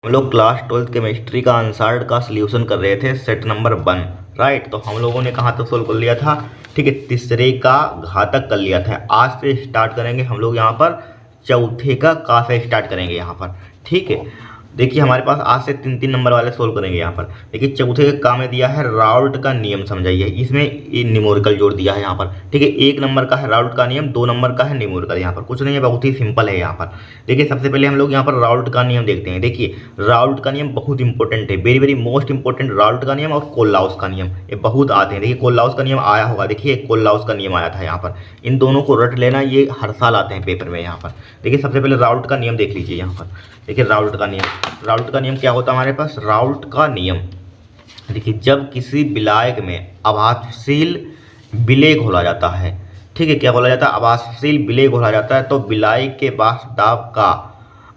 हम लोग class 12th chemistry का अनसॉल्व्ड का सॉल्यूशन कर रहे थे सेट नंबर 1। राइट, तो हम लोगों ने कहाँ तक सोल्व कर लिया था? ठीक है, तीसरे का घातक कर लिया था। आज से स्टार्ट करेंगे हम लोग यहाँ पर चौथे का से स्टार्ट करेंगे यहाँ पर। ठीक है, देखिए हमारे पास आज से 3-3 नंबर वाले सोल्व करेंगे यहाँ पर। देखिए चौथे का में दिया है राउल्ट का नियम, समझाइए। इसमें न्यूमेरिकल जोड़ दिया है यहाँ पर। ठीक है, 1 नंबर का है राउल्ट का नियम, 2 नंबर का है न्यूमेरिकल। यहाँ पर कुछ नहीं है, बहुत ही सिंपल है यहाँ पर। देखिए सबसे पहले हम लोग यहाँ पर राउल्ट का नियम देखते हैं। देखिए राउल्ट का नियम बहुत इंपॉर्टेंट है, very very most important. Raoult का नियम और कोल्लाउस का नियम ये बहुत आते हैं। देखिए कोल्लाउस का नियम आया होगा, देखिए कोल्लाउस का नियम आया था यहाँ पर। इन दोनों को रट लेना, ये हर साल आते हैं पेपर में यहाँ पर। देखिए सबसे पहले राउल्ट का नियम देख लीजिए यहाँ पर। देखिए राउल्ट का नियम क्या होता है हमारे पास? राउल्ट का नियम देखिए, जब किसी विलायक में आभासशील विलेय घोला जाता है। ठीक है, क्या घोला जाता है? आभासशील विलेय घोला जाता है, तो विलायक के वाष्प दाब का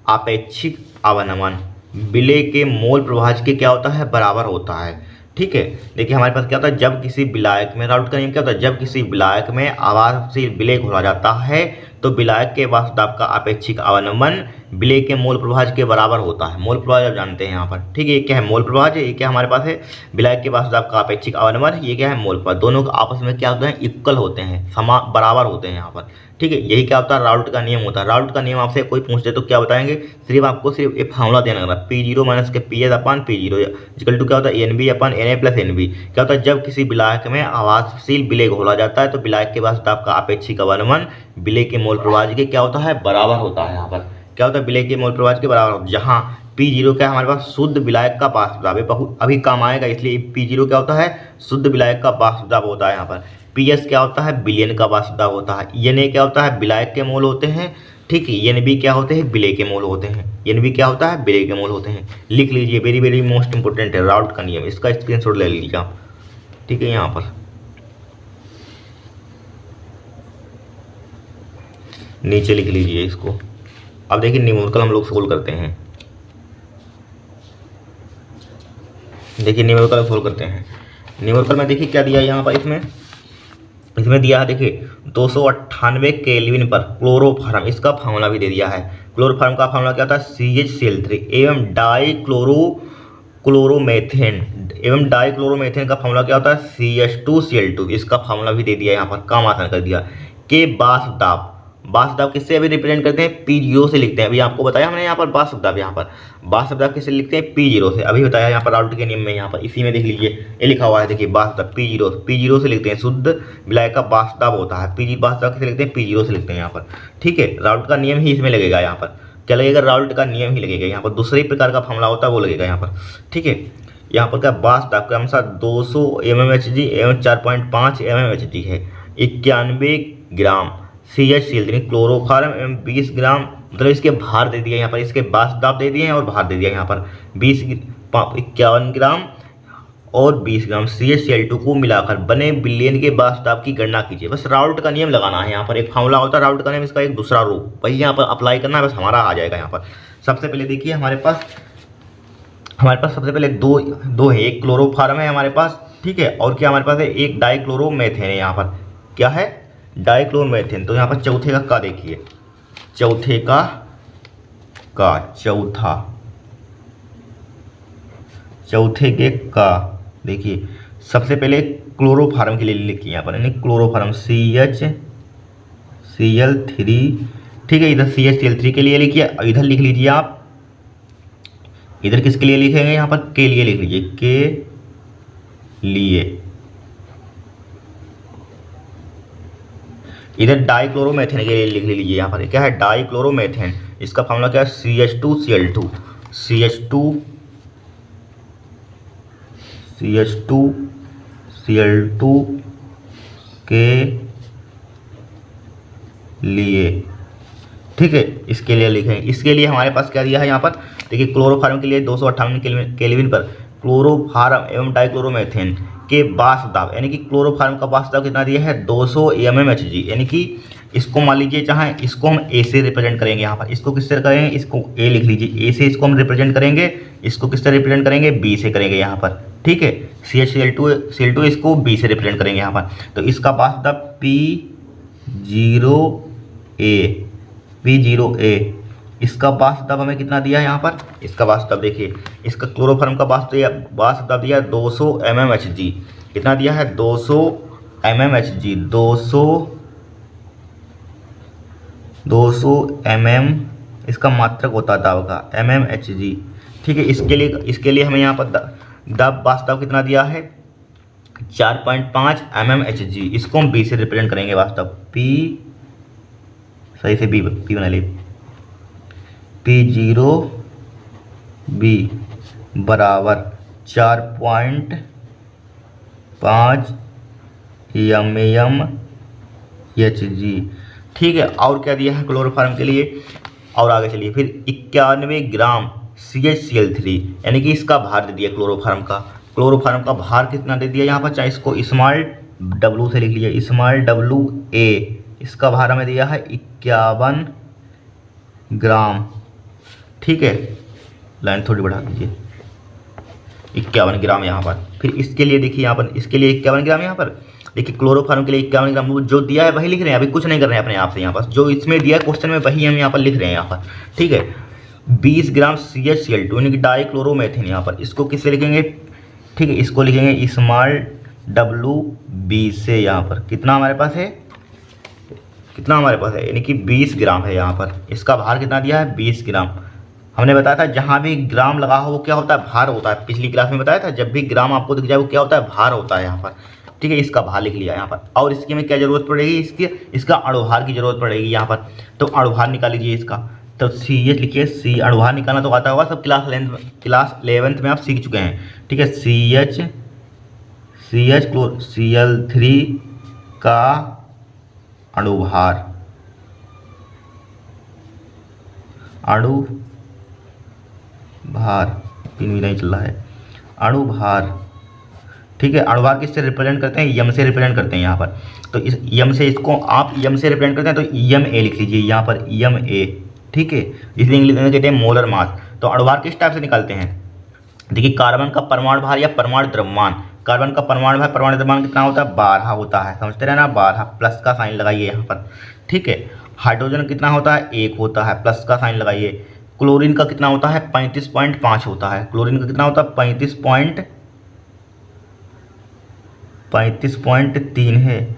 आपेक्षिक अवनमन विलेय के मोल प्रभाज के क्या होता है? बराबर होता है। ठीक है, देखिए हमारे पास क्या होता है? जब किसी विलायक में, राउल्ट का नियम क्या होता है? जब किसी विलायक में आभासशील विलेय घोला जाता है तो विलायक के वाष्प दाब का अपेक्षिक अवनमन विलेय के मोल प्रभाज के बराबर होता है। मोल प्रभाज आप जानते हैं यहाँ पर। ठीक है, ये क्या है? मोल प्रभाज है। ये क्या हमारे पास है? विलायक के वाष्प दाब का अपेक्षिक अवनमन। ये क्या है? मोल प्रभाज। दोनों आपस में क्या होते हैं? इक्वल होते हैं, समान बराबर होते हैं यहाँ पर। ठीक है, यही क्या होता है? राउल्ट का नियम होता है। राउल्ट का नियम आपसे कोई पूछ दे तो क्या बताएंगे? सिर्फ आपको सिर्फ एक फार्मूला देना होगा, P0 माइनस के PS upon P0 equal to क्या होता है? NB अपन Na प्लस NB। क्या होता है? जब किसी विलायक में आभासशील विलेय घोला जाता है तो विलायक के वाष्प दाब का अपेक्षिक अवनमन विलेय के मोल प्रभाज के क्या होता है? बराबर होता है। यहाँ पर क्या होता है? विलेय के मोल प्रभाज के बराबर। जहाँ P0 क्या है हमारे पास? शुद्ध विलायक का वाष्प दाब है। बहुत अभी काम आएगा, इसलिए P0 क्या होता है? शुद्ध विलायक का वाष्प दाब होता है यहाँ पर। PS क्या होता है? विलयन का वाष्प दाब होता है। Na क्या होता है? विलायक के मोल होते हैं। ठीक है, NB क्या होते हैं? विलेय के मोल होते हैं। NB क्या होता है? विलेय के मोल होते हैं। लिख लीजिए, वेरी वेरी मोस्ट इंपोर्टेंट है राउल्ट का नियम। इसका स्क्रीनशॉट ले लीजिए आप। ठीक है, यहाँ पर नीचे लिख लीजिए इसको। अब देखिए न्यूमेरिकल हम लोग सोल्व करते हैं। देखिए न्यूमेरिकल सोल्व करते हैं। न्यूमेरिकल में देखिए क्या दिया है यहाँ पर? इसमें दिया है, देखिए 298 केल्विन पर क्लोरोफॉर्म, इसका फार्मूला भी दे दिया है। क्लोरोफॉर्म का फार्मूला क्या था? CH एवं डाइक्लोरोमेथेन का फार्मूला क्या होता है? CH2Cl2। इसका फार्मूला भी दे दिया यहाँ पर, काम आसान कर दिया। के वाष्प दाब किससे अभी रिप्रेजेंट करते हैं? P0 से लिखते हैं। अभी आपको बताया हमने यहाँ पर वाष्प दाब, यहाँ पर वाष्प दाब किससे लिखते हैं? P0 से। अभी बताया यहाँ पर राउल्ट के नियम में, यहाँ पर इसी में देख लीजिए ये लिखा हुआ है। देखिए वाष्प दाब P0 से लिखते हैं। शुद्ध विलायक का वाष्प दाब होता है। वाष्प दाब किससे लिखते हैं? P0 से लिखते हैं यहाँ पर। ठीक है, राउल्ट का नियम ही इसमें लगेगा। यहाँ पर क्या लगेगा? राउल्ट का नियम ही लगेगा। यहाँ पर दूसरे प्रकार का फार्मूला होता है वो लगेगा यहाँ पर। ठीक है, यहाँ पर क्या वाष्प दाब के अनुसार 200 mmHg एवं 4.5 mmHg है। 91 ग्राम CH3 क्लोरोफॉर्म एवं 20 ग्राम, मतलब इसके भार दे दिया यहाँ पर, इसके वाष्प दाब दे दिए हैं और भार दे दिया यहाँ पर 51 ग्राम और 20 ग्राम CH2 को मिलाकर बने विलयन के वाष्प दाब की गणना कीजिए। बस राउल्ट का नियम लगाना है। यहाँ पर एक फार्मूला होता है राउल्ट का नियम, इसका एक दूसरा रूप, वही यहाँ पर अप्लाई करना है, बस हमारा आ जाएगा यहाँ पर। सबसे पहले देखिए हमारे पास सबसे पहले दो है। एक क्लोरोफॉर्म है हमारे पास, ठीक है, और क्या हमारे पास है? एक डाइक्लोरोमेथेन है। यहाँ पर क्या है? डाइक्लोरोमेथेन। तो यहाँ पर चौथे का देखिए, चौथे के का देखिए सबसे पहले क्लोरोफॉर्म के लिए लिखिए यहाँ पर, यानी क्लोरोफॉर्म CHCl3। ठीक है, इधर CHCl3 के लिए लिखिए, इधर लिख लीजिए आप। इधर किसके लिए लिखेंगे? यहाँ पर के लिए लिख लीजिए, के लिए। इधर डाइक्लोरोमेथेन के लिए लिख लीजिए। यहाँ पर क्या है? डाइक्लोरोमेथेन। इसका फार्मूला क्या है? CH2Cl2 के लिए। ठीक है, इसके लिए लिखेंगे। इसके लिए हमारे पास क्या दिया है यहाँ पर? देखिए क्लोरोफॉर्म के लिए 258 केल्विन पर क्लोरोफॉर्म एवं डाइक्लोरोमेथेन के वाष्प दाब, यानी कि क्लोरोफॉर्म का वाष्प दाब कितना दिया है? 200 mmHg। यानी कि इसको मान लीजिए, चाहे इसको हम A से रिप्रेजेंट करेंगे। यहाँ पर इसको किससे करेंगे? इसको A लिख लीजिए, A से इसको हम रिप्रेजेंट करेंगे। इसको किससे रिप्रेजेंट करेंगे? B से करेंगे यहाँ पर। ठीक है, CH2 इसको B से रिप्रेजेंट करेंगे यहाँ पर। तो इसका वाष्प दाब P0A इसका वास्तव हमें कितना दिया है यहाँ पर, इसका वास्तव देखिए, इसका क्लोरोफॉर्म का वास्तव दिया 200 mmHg। कितना दिया है 200 mmHg, 200 mm इसका मात्रक होता है दाब का mmHg। ठीक है, इसके लिए हमें यहाँ पर दाब वास्तव कितना दिया है 4.5 mmHg। इसको हम बी से रिप्रेजेंट करेंगे, वास्तव पी सही से बी बना लिए, P0 B बराबर 4.5 mmHg। ठीक है, और क्या दिया है क्लोरोफॉर्म के लिए, और आगे चलिए फिर 91 ग्राम CHCl3, यानी कि इसका भार दे दिया क्लोरोफॉर्म का भार कितना दे दिया यहाँ पर, चाहे इसको स्मॉल w से लिख लीजिए, स्मॉल WA। इसका भार हमें दिया है 51 ग्राम। ठीक है, लाइन थोड़ी बढ़ा दीजिए, 51 ग्राम यहाँ पर। फिर इसके लिए देखिए यहाँ पर, इसके लिए 51 ग्राम यहाँ पर देखिए, क्लोरोफॉर्म के लिए 51 ग्राम जो दिया है वही लिख रहे हैं, अभी कुछ नहीं कर रहे हैं अपने आप से। यहाँ पर जो इसमें दिया है क्वेश्चन में वही हम यहाँ पर लिख रहे हैं यहाँ पर। ठीक है, 20 ग्राम CHCl2 यानी कि डाइक्लोरोमेथिन यहाँ पर, इसको किससे लिखेंगे, ठीक है, इसको लिखेंगे स्मॉल WB से। यहाँ पर कितना हमारे पास है, यानी कि 20 ग्राम है यहाँ पर। इसका भार कितना दिया है 20 ग्राम। हमने बताया था जहाँ भी ग्राम लगा हो वो क्या होता है, भार होता है। पिछली क्लास में बताया था जब भी ग्राम आपको दिख जाए वो क्या होता है, भार होता है यहाँ पर। ठीक है, इसका भार लिख लिया यहाँ पर। और इसकी में क्या जरूरत पड़ेगी, इसका अणुभार की जरूरत पड़ेगी यहाँ पर। तो अणुभार निकाल लीजिए इसका, तो CH लिखिए, C अणुभार निकालना तो आता होगा, सब क्लास 11th में आप सीख चुके हैं। ठीक है, CHCl3 का अणुभार, पिन भी नहीं चल रहा है, अणुभार। ठीक है, अणुभार किससे रिप्रेजेंट करते हैं, यम से रिप्रेजेंट करते हैं यहाँ पर। तो इस यम से, इसको आप यम से रिप्रेजेंट करते हैं तो YMA लिख लीजिए यहाँ पर, YMA। ठीक है, इसलिए इंग्लिश में कहते हैं मोलर मास। तो अणुभार किस टाइप से निकालते हैं, देखिए कार्बन का परमाणु भार या परमाणु द्रव्यमान। कार्बन का परमाणु भार, परमाणु द्रव्यमान कितना होता है 12 होता है, समझते रहे ना, 12 प्लस का साइन लगाइए यहाँ पर। ठीक है, हाइड्रोजन कितना होता है 1 होता है, प्लस का साइन लगाइए। क्लोरीन का कितना होता है 35.5 होता है, क्लोरीन का कितना होता है 35.3 है,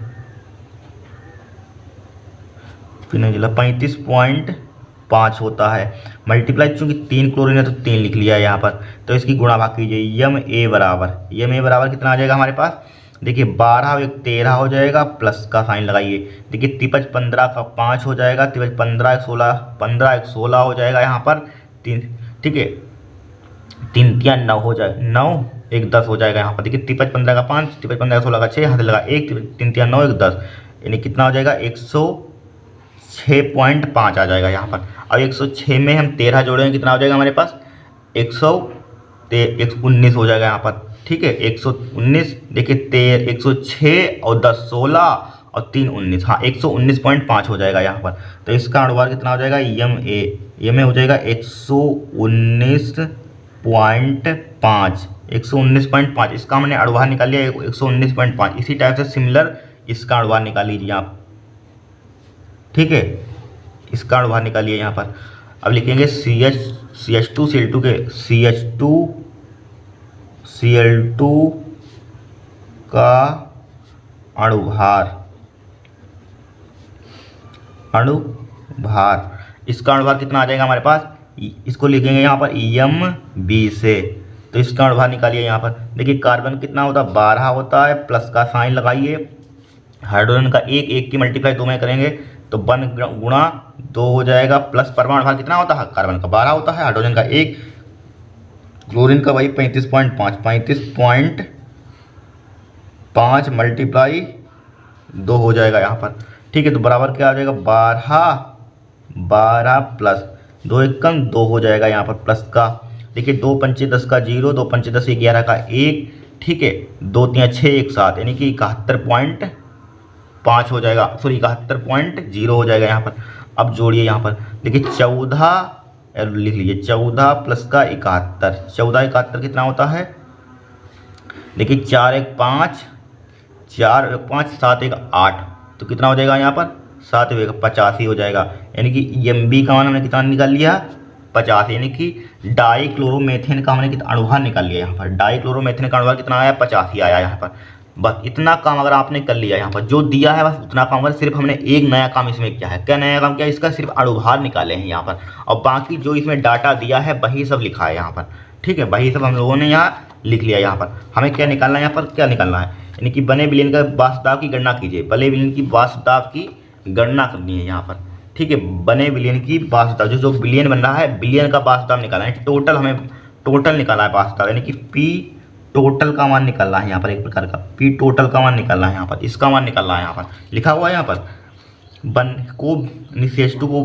फिर नहीं चला, 35.5 होता है। मल्टीप्लाई चूंकि 3 क्लोरीन है तो 3 लिख लिया है यहाँ पर। तो इसकी गुणा भाग कीजिए, YMA बराबर कितना आ जाएगा हमारे पास, देखिए 12 और 1 13 हो जाएगा, प्लस का साइन लगाइए। देखिए 3 5 15 का 5 हो जाएगा, 3 5 15 1 16, 15 1 16 हो जाएगा यहाँ पर 3। ठीक है, 3 3 9 हो जाए, 9 1 10 हो जाएगा यहाँ पर। देखिए 3 5 15 का 5, 3 5 15 का 16 का 6, हाथ लगा 1, 3 3 9 1 10, यानी कितना हो जाएगा 106.5 आ जाएगा यहाँ पर। अब 106 में हम 13 जोड़ेंगे, कितना हो जाएगा हमारे पास 119 हो जाएगा यहाँ पर। ठीक है, 119, देखिए 106 और 10 16 और 3 19, हाँ 119.5 हो जाएगा यहाँ पर। तो इसका अणुभार कितना हो जाएगा, YMA हो जाएगा 119.5। इसका हमने अणुभार निकाल लिया 119.5। इसी टाइप से सिमिलर इसका अणुभार निकाल लीजिए आप। ठीक है, इसका अणुभार निकालिए यहाँ पर। अब लिखेंगे CH2 का अणुभार, इसका अणुभार कितना आ जाएगा हमारे पास, इसको लिखेंगे यहाँ पर YMB से। तो इसका अणुभार निकालिए यहाँ पर। देखिए कार्बन कितना होता है 12 होता है, प्लस का साइन लगाइए। हाइड्रोजन का 1 की मल्टीप्लाई 2 में करेंगे तो 1 गुणा 2 हो जाएगा, प्लस परमाणु भार कितना होता है, कार्बन का 12 होता है, हाइड्रोजन का 1, क्लोरीन का वही 35.5 मल्टीप्लाई 2 हो जाएगा यहाँ पर। ठीक है, तो बराबर क्या आ जाएगा 12 प्लस 2 1 कम 2 हो जाएगा यहाँ पर प्लस का। देखिए 2 पंचे 10 का 0, 2 पंचे 10 11 का 1। ठीक है, 2 3 6 1 7, यानी कि 71.5 हो जाएगा, सॉरी 71.0 हो जाएगा यहाँ पर। अब जोड़िए यहाँ पर, देखिए 14 लिख लीजिए, 14 प्लस का 71, 14 71 कितना होता है, देखिए 4 1 5, 4 1 5 7 1 8, तो कितना हो जाएगा यहाँ पर 7 85 हो जाएगा। यानी कि एम का मान हमने कितना निकाल लिया 50, यानी कि डाइक्लोरोमेथेन का हमने कितना अणुभार निकाल लिया यहाँ पर। डाइक्लोरोमेथेन का अणुभार कितना आया 85 आया यहाँ पर। बस इतना काम अगर आपने कर लिया यहाँ पर, जो दिया है बस उतना काम। सिर्फ हमने एक नया काम इसमें किया है। क्या नया काम किया? इसका सिर्फ अणुभार निकाले हैं यहाँ पर, और बाकी जो इसमें डाटा दिया है वही सब लिखा है यहाँ पर। ठीक है, वही सब हम लोगों ने यहाँ लिख लिया। यहाँ पर हमें क्या निकालना है, यहाँ पर क्या निकालना है, यानी कि बने विलयन का वाष्प दाब की गणना कीजिए। बने विलयन की वाष्प दाब की गणना करनी है यहाँ पर। ठीक है, बने विलयन की वाष्प दाब, जो विलयन बन रहा है विलयन का वाष्प दाब निकालना है। टोटल हमें टोटल निकालना है वाष्प दाब, यानी कि पी टोटल का मान निकालना है यहाँ पर। एक प्रकार का पी टोटल का मान निकालना है यहाँ पर, इसका मान निकालना है यहाँ पर। लिखा हुआ है यहाँ पर बन को निशेषटु को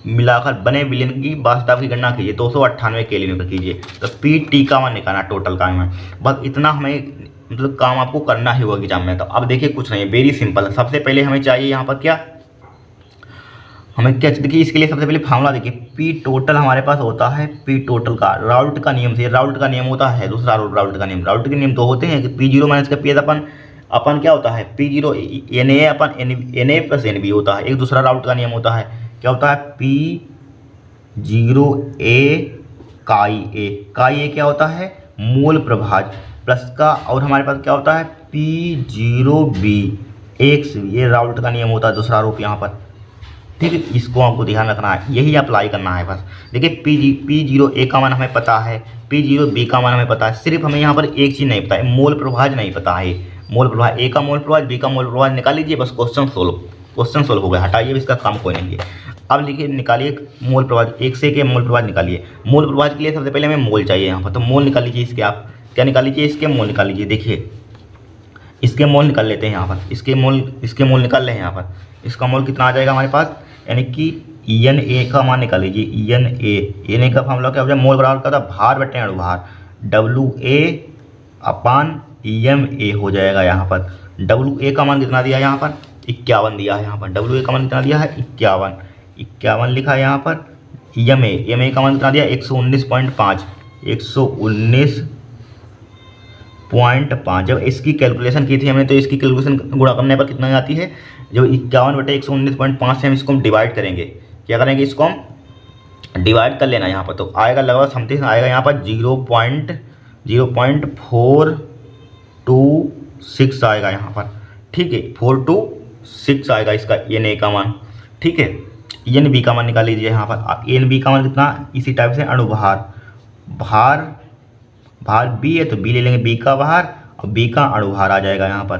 मिलाकर बने विलयन की वाष्प दाब की गणना कीजिए 298 केल्विन पर कीजिए। तो पी टी का मान निकालना टोटल का मान। बस इतना हमें मतलब काम आपको करना ही होगा एग्जाम में। तो अब देखिए कुछ नहीं, वेरी सिंपल। सबसे पहले हमें चाहिए यहाँ पर क्या, हमें क्या देखिए, इसके लिए सबसे पहले फार्मूला देखिए। पी टोटल हमारे पास होता है पी टोटल का राउल्ट का नियम से, राउल्ट का नियम होता है दूसरा राउल्ट का नियम। राउल्ट के नियम दो होते हैं कि पी जीरो माइनस का पी अपन क्या होता है पी जीरो एन ए अपन N A plus N B होता है। एक दूसरा राउल्ट का नियम होता है, क्या होता है पी जीरो ए काई ए क्या होता है मोल प्रभाज प्लस का, और हमारे पास क्या होता है पी जीरो बी एक्स, ये राउल्ट का नियम होता है दूसरा रूप यहाँ पर। ठीक है, इसको आपको ध्यान रखना है, यही अप्लाई करना है बस। देखिए पी जीरो ए का मान हमें पता है, पी जीरो बी का मान हमें पता है। सिर्फ हमें यहाँ पर एक चीज़ नहीं पता है, मोल प्रभाज नहीं पता है। मोल प्रभाज ए का मोल प्रभाज बी का मोल प्रभाज निकाल लीजिए, बस क्वेश्चन सोल्व हो गया। हटाइए, इसका काम कोई नहीं है। अब लिखिए, निकालिए मोल प्रभाज, एक से के मोल प्रभाज निकालिए। मोल प्रभाज के लिए सबसे पहले हमें मोल चाहिए यहाँ पर, तो मोल निकाल लीजिए इसके। आप क्या निकाल लीजिए, इसके मोल निकाल लीजिए। देखिए इसके मोल निकाल लेते हैं यहाँ पर, इसके मोल निकाल रहे हैं यहाँ पर। इसका मोल कितना आ जाएगा हमारे पास, यानी कि एन ए का मान निकाल लीजिए। एन ए का फॉर्मूला क्या हो जाए, मोल बराबर का भार बटे अणुभार, W A upon M A हो जाएगा यहाँ पर। डब्ल्यू ए का मान कितना दिया है यहाँ पर 51 दिया है यहाँ पर। डब्ल्यू ए का मान कितना दिया है 51 लिखा है यहाँ पर। एम ए का मान कितना दिया 119.5 119.5। जब इसकी कैलकुलेशन की थी हमने, तो इसकी कैलकुलेशन गुणा करने पर कितना आती है, जो 51 बटे 119.5 से हम इसको डिवाइड करेंगे। क्या करेंगे, इसको हम डिवाइड कर लेना यहाँ पर, तो आएगा लगभग समथिंग आएगा यहाँ पर 0.426 आएगा यहाँ पर। ठीक है, 426 आएगा इसका एन ए का मान। ठीक है, एन बी का मान निकाल लीजिए यहाँ पर। एन बी का मान कितना, इसी टाइप से अणुभार, भार बी है तो बी ले लेंगे, बी का भार और बी का अणुभार आ जाएगा यहाँ पर।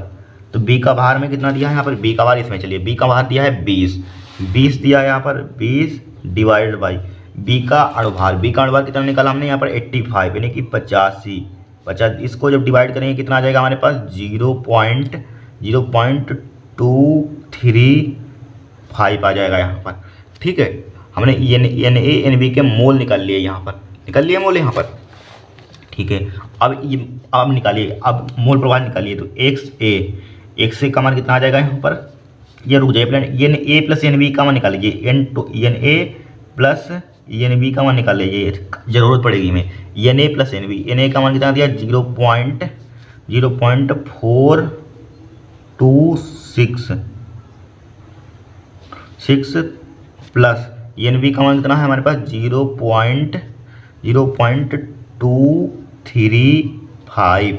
तो बी का भार में कितना दिया है यहाँ पर, बी का भार इसमें चलिए, बी का भार दिया है 20 दिया है यहाँ पर, 20 डिवाइडेड बाई बी का अणुभार। बी का अणुभार कितना निकाला हमने यहाँ पर 85, यानी कि 50। इसको जब डिवाइड करेंगे कितना आ जाएगा हमारे पास 0.2335 आ जाएगा यहाँ पर। ठीक है, हमने एन ए एन बी के मोल निकाल लिए यहाँ पर, निकाल लिए मोल यहाँ पर। ठीक है, अब निकालिए, अब मोल प्रभाव निकालिए। तो एक्स ए का मान कितना आ जाएगा यहाँ पर, ये रुक जाइए, N A plus N B का मान निकाल लीजिए। N A plus N B का मान निकाल लीजिए, जरूरत पड़ेगी हमें। N A plus N B, N A का मान कितना दिया 0.0426 प्लस एन बी का मान कितना है हमारे पास 0.235।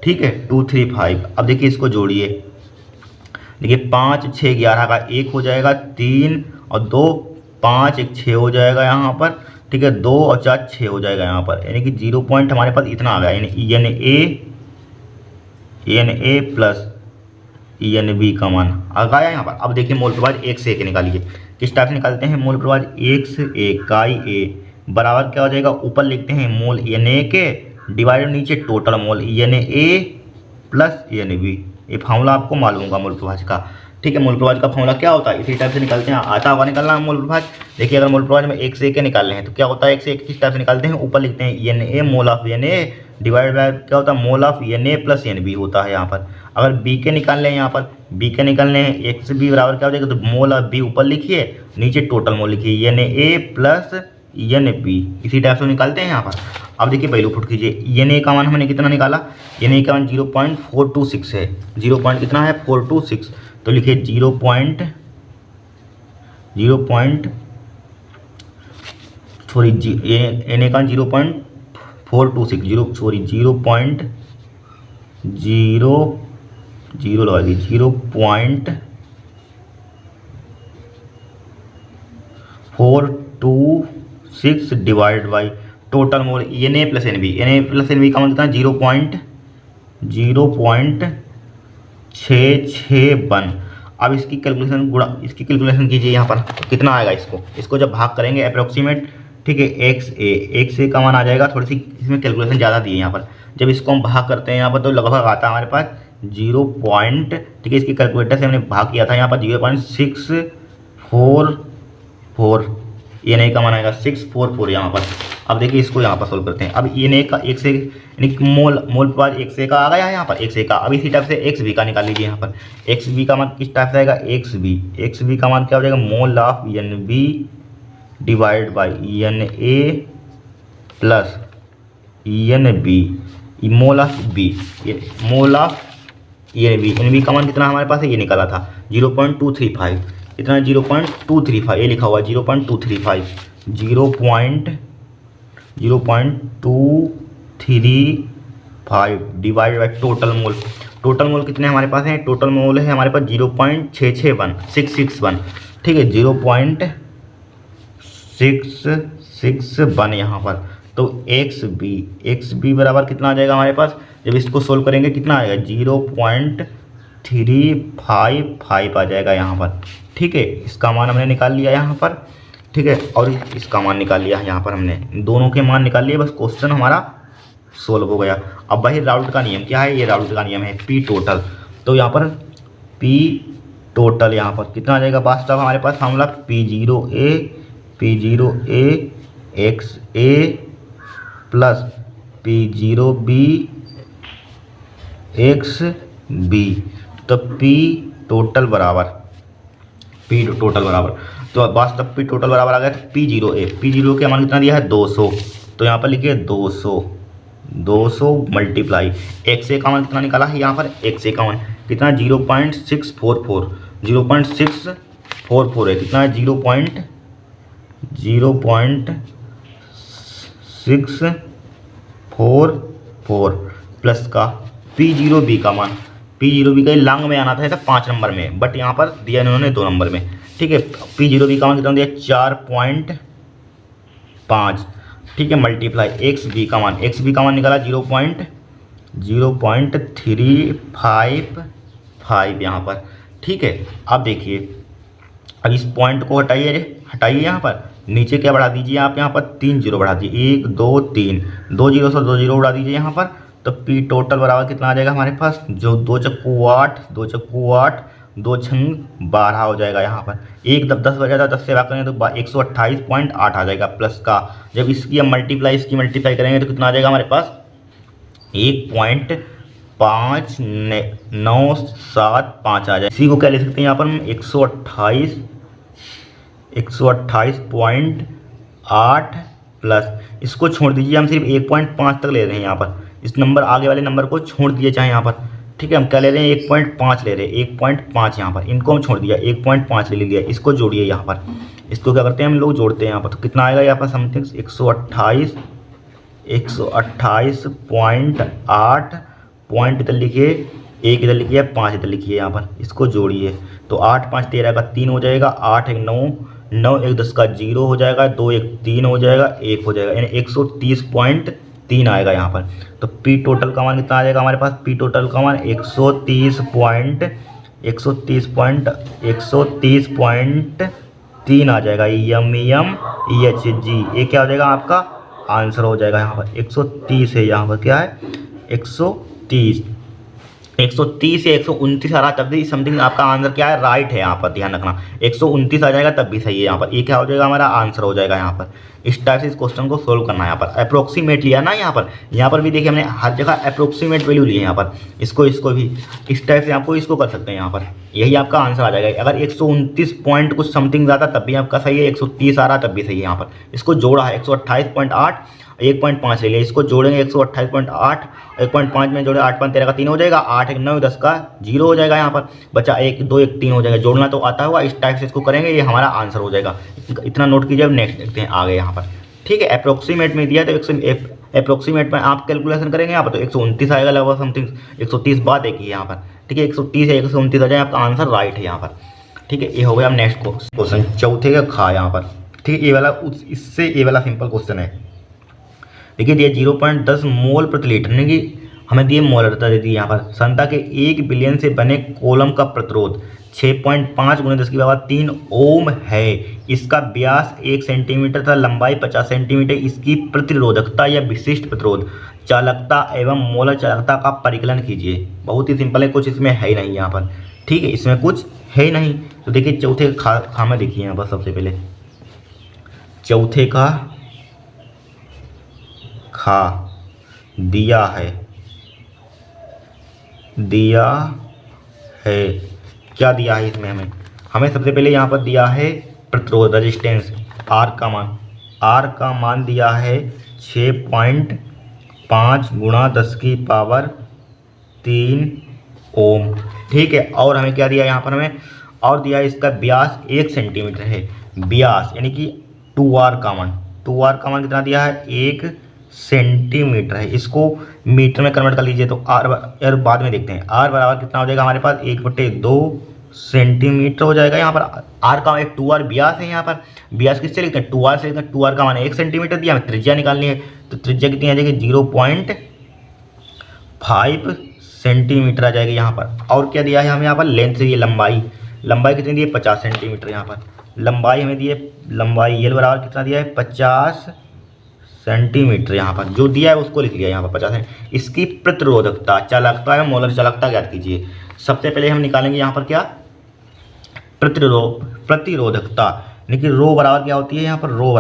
ठीक है, 235। अब देखिए इसको जोड़िए, देखिए 5 6 11 का 1 हो जाएगा 3 और 2 5 1 6 हो जाएगा यहाँ पर। ठीक है, 2 और 4 6 हो जाएगा यहाँ पर, यानी कि 0 पॉइंट हमारे पास इतना आ गया। यानी N A plus N B का मान आ गया यहाँ पर। अब देखिए मोल प्रभाज 1 से 1 निकालिए। किस टाइप से निकालते हैं मोल प्रभाज, 1 से 1 काई ए बराबर क्या हो जाएगा, ऊपर लिखते हैं मोल एन ए के डिवाइडेड नीचे total mole N A plus N B. ये फार्मूला आपको मालूम होगा मोल प्रभाज का। ठीक है, मोल प्रभाज का फार्मूला क्या होता है, इसी टाइप से निकालते हैं। आता होगा निकालना मोल प्रभाज। देखिए अगर मोल प्रभाज में 1 से 1 निकाल रहे हैं तो क्या होता है, 1 से 1 किस टाइप से निकालते हैं, ऊपर लिखते हैं N A mole of N A divide by क्या होता है mole of N A plus N B होता है यहाँ पर। अगर बी के निकाल लें, यहाँ पर बी के निकालने हैं 1 से बी बराबर क्या हो जाएगा, तो मोल ऑफ बी ऊपर लिखिए, नीचे टोटल मोल लिखिए N A plus N B. इसी टाइप से निकालते हैं यहाँ पर। अब देखिए पहलू फुट कीजिए, एन ए का मान हमने कितना निकाला, एन ए का मान 0.426 है। 0 पॉइंट कितना है 426, तो लिखिए एन ए का 0.426 0.00 लगा दी 0.426 divide by total mole N A plus N B का मतलब कितना 0.0661। अब इसकी कैलकुलेशन कीजिए यहाँ पर तो कितना आएगा। इसको जब भाग करेंगे अप्रोक्सीमेट, ठीक है, एक्स ए का मान आ जाएगा। थोड़ी सी इसमें कैलकुलेशन ज़्यादा दी है यहाँ पर। जब इसको हम भाग करते हैं यहाँ पर तो लगभग आता है हमारे पास 0 पॉइंट, ठीक है, इसकी कैलकुलेटर से हमने भाग किया था यहाँ पर 0.644, ये नहीं का मान आएगा 644 यहाँ पर। अब देखिए इसको यहाँ पर सोल्व करते हैं। अब ये नहीं का एक से यानी मोल के बाद एक से का आ गया यहाँ पर एक से का। अब इसी टाइप से एक्स बी का निकाल लीजिए यहाँ पर। एक्स बी का मान किस टाइप से आएगा, एक्स बी का मान क्या हो जाएगा, mole of N B divide by N A plus N B, mole of B, mole of N B का मान कितना हमारे पास है, ये निकाला था 0.235, कितना 0.235, ये लिखा हुआ 0.235 0.235 डिवाइड बाई टोटल मोल कितने हमारे पास है, टोटल मोल है हमारे पास 0.661, ठीक है, 0.661 यहाँ पर। तो एक्स बी बराबर कितना आ जाएगा हमारे पास, जब इसको सोल्व करेंगे कितना आएगा 0.355 आ जाएगा यहाँ पर, ठीक है। इसका मान हमने निकाल लिया यहाँ पर, ठीक है, और इसका मान निकाल लिया यहाँ पर, हमने दोनों के मान निकाल लिए, बस क्वेश्चन हमारा सोल्व हो गया। अब भाई राउल्ट का नियम क्या है, ये राउल्ट का नियम है पी टोटल। तो यहाँ पर पी टोटल यहाँ पर कितना आ जाएगा, वास्तव हमारे पास फॉर्मूला P0A एक्स ए प्लस P0B एक्स बी। तो पी टोटल बराबर तो वास्तव पी टोटल बराबर आ गया P0 के मान कितना दिया है 200। तो यहाँ पर लिखिए 200 मल्टीप्लाई एक्स ए का मान कितना निकाला है यहाँ पर, एक्स ए का मान कितना 0.644 है, कितना है 0.644 प्लस का P0B का मान, P0B का लॉन्ग में आना था 5 नंबर में, बट यहाँ पर दिया इन्होंने 2 नंबर में, ठीक है। P0B का मान कितना दिया 4.5, ठीक है, मल्टीप्लाई एक्स बी का मान निकाला 0.355 यहाँ पर, ठीक है। अब देखिए, अब इस पॉइंट को हटाइए यहाँ पर, नीचे क्या बढ़ा दीजिए आप, यहाँ पर 3 जीरो बढ़ा दीजिए, 1 2 3, 2 जीरो से 2 जीरो उड़ा दीजिए यहाँ पर। तो पी टोटल बराबर कितना आ जाएगा हमारे पास, जो 2 चक्कू 8, 2 छंग 12 हो जाएगा यहाँ पर। 1 10 बजा था, 10 से भाग करेंगे तो 128.8 आ जाएगा प्लस का। जब इसकी मल्टीप्लाई करेंगे तो कितना आ जाएगा हमारे पास 1.5975 आ जाए। इसी को क्या ले सकते हैं यहाँ पर हम 128.8 प्लस, इसको छोड़ दीजिए, हम सिर्फ 1.5 तक ले रहे हैं यहाँ पर। इस नंबर आगे वाले नंबर को छोड़ दिए चाहे यहाँ पर, ठीक है। हम क्या ले रहे हैं 1.5 ले रहे हैं, 1.5 यहाँ पर, इनको हम छोड़ दिया 1.5 ले लिया। इसको जोड़िए यहाँ पर, इसको क्या करते हैं हम लोग जोड़ते हैं यहाँ पर। तो कितना आएगा यहाँ पर समथिंग 128.8 पॉइंट इधर लिखिए, 1 इधर लिखिए, 5 इधर लिखिए यहाँ पर। इसको जोड़िए तो 8 5 13 का 3 हो जाएगा, 8 1 9, 9 1 10 का 0 हो जाएगा, 2 1 3 हो जाएगा, 1 हो जाएगा, यानी 130.3 आएगा यहाँ पर। तो पी टोटल का मान कितना आ जाएगा हमारे पास, पी टोटल का मान 130.3 आ जाएगा। EMEHG ये क्या हो जाएगा आपका आंसर हो जाएगा यहाँ पर 130 है, यहाँ पर क्या है 130 या 129 आ रहा तब भी समथिंग आपका आंसर क्या है राइट है। यहाँ पर ध्यान रखना 129 आ जाएगा तब भी सही है। यहाँ पर ये क्या हो जाएगा हमारा आंसर हो जाएगा। यहाँ पर इस टाइप से इस क्वेश्चन को सोल्व करना है। यहाँ पर अप्रोक्सीमेट लिया ना, यहाँ पर भी देखिए हमने हर जगह अप्रोक्सीमेट वैल्यू ली है। यहाँ पर इसको भी इस टाइप से आपको इसको कर सकते हैं। यहाँ पर यही आपका आंसर आ जाएगा। अगर 129 कुछ समथिंग ज़्यादा तब भी आपका सही है, 130 आ रहा तब भी सही है। यहाँ पर इसको जोड़ा है 128.8 1.5 ले लिया, इसको जोड़ेंगे 128.8, 1.5 में जोड़े 8 5 13 का 3 हो जाएगा, 8 1 9 10 का 0 हो जाएगा, यहाँ पर बचा 1 2 1 3 हो जाएगा। जोड़ना तो आता हुआ, इस टाइप से इसको करेंगे, ये हमारा आंसर हो जाएगा। इतना नोट कीजिए। अब नेक्स्ट देखते हैं आगे यहाँ पर। ठीक है, अप्रोक्सीमेट में दिया तो अप्रोक्सीमेट में आप कैलकुलेशन करेंगे यहाँ पर तो 129 आएगा लगभग समथिंग, 130 बात एक ही यहाँ पर। ठीक है, 130 है 129 आ जाए, आपका आंसर राइट है यहाँ पर। ठीक है, ये हो गया। अब नेक्स्ट क्वेश्चन चौथे का खा यहाँ पर। ठीक है, ये वाला इससे ये वाला सिंपल क्वेश्चन है। देखिए दिए 0.10 मोल प्रति लीटर, यानी कि हमें दिए मोलरता दे दी यहाँ पर। क्षमता के 1 बिलियन से बने कोलम का प्रतिरोध 6.5 × 10⁻³ ओम है। इसका व्यास 1 सेंटीमीटर तथा लंबाई 50 सेंटीमीटर। इसकी प्रतिरोधकता या विशिष्ट प्रतिरोध, चालकता एवं मोलर चालकता का परिकलन कीजिए। बहुत ही सिंपल है, कुछ इसमें है ही नहीं यहाँ पर। ठीक है, इसमें कुछ है ही नहीं। तो देखिए चौथे खा में देखिए यहाँ पर। सबसे पहले चौथे का खा दिया है क्या दिया है इसमें हमें सबसे पहले यहाँ पर दिया है प्रतिरोध रेजिस्टेंस, आर का मान दिया है 6.5 × 10⁻³ ओम। ठीक है, और हमें क्या दिया यहाँ पर, हमें और दिया है इसका व्यास 1 सेंटीमीटर है। व्यास यानी कि 2R का मान कितना दिया है, 1 सेंटीमीटर है। इसको मीटर में कन्वर्ट कर लीजिए तो आर बाद में देखते हैं। आर बराबर कितना हो जाएगा हमारे पास, 1/2 सेंटीमीटर हो जाएगा। यहाँ पर आर का एक 2R व्यास है। यहाँ पर व्यास किससे लिखते हैं, 2R से लिखते हैं। 2R का मान 1 सेंटीमीटर दिया, हमें त्रिज्या निकालनी है तो त्रिज्या कितनी आ जाएगी, 0.5 सेंटीमीटर आ जाएगी यहाँ पर। और क्या दिया है हमें यहाँ पर, लेंथ से ये लंबाई कितनी दी है, 50 सेंटीमीटर। यहाँ पर लंबाई हमें दी है, लंबाई ये बराबर कितना दिया है, 50 सेंटीमीटर। यहाँ पर जो दिया है उसको लिख लिया यहाँ पर 50 है। इसकी प्रतिरोधकता, चालकता एवं मोलर चालकता ज्ञात कीजिए। सबसे पहले हम निकालेंगे यहाँ पर क्या, प्रतिरोधकता, यानी कि रो बराबर क्या होती है यहाँ पर, रो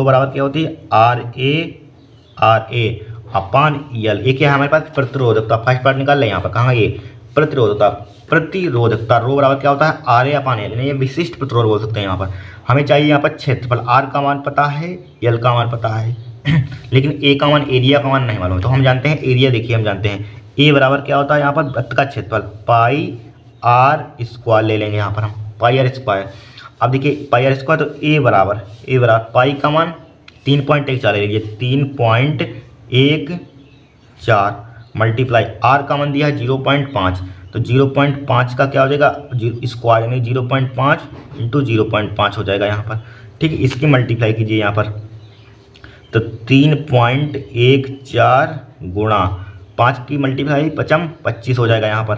बराबर क्या होती है, RA अपान L। ये क्या है हमारे पास, प्रतिरोधकता। फर्स्ट पार्ट निकाल लें यहाँ पर, कहाँ ये प्रतिरोधकता। रो बराबर क्या होता है, RA अपान L, यानी ये विशिष्ट प्रतिरोध बोल सकते हैं। यहाँ पर हमें चाहिए यहाँ पर क्षेत्रफल, R का मान पता है, L का मान पता है लेकिन A का मान, एरिया का मान नहीं मालूम। तो हम जानते हैं एरिया, देखिए हम जानते हैं A बराबर क्या होता है यहाँ पर, वृत्त का क्षेत्रफल πr² ले लेंगे यहाँ पर हम, πr²। अब देखिए πr² तो A बराबर पाई का मान 3.14 ले लीजिए, 3.14 मल्टीप्लाई R का मान दिया है 0.5, तो 0.5 का क्या हो जाएगा, स्क्वायर यानी 0.5 × 0.5 हो जाएगा यहाँ पर। ठीक है, इसकी मल्टीप्लाई कीजिए यहाँ पर तो 3.14 गुणा 5 की मल्टीप्लाई 25 हो जाएगा यहाँ पर।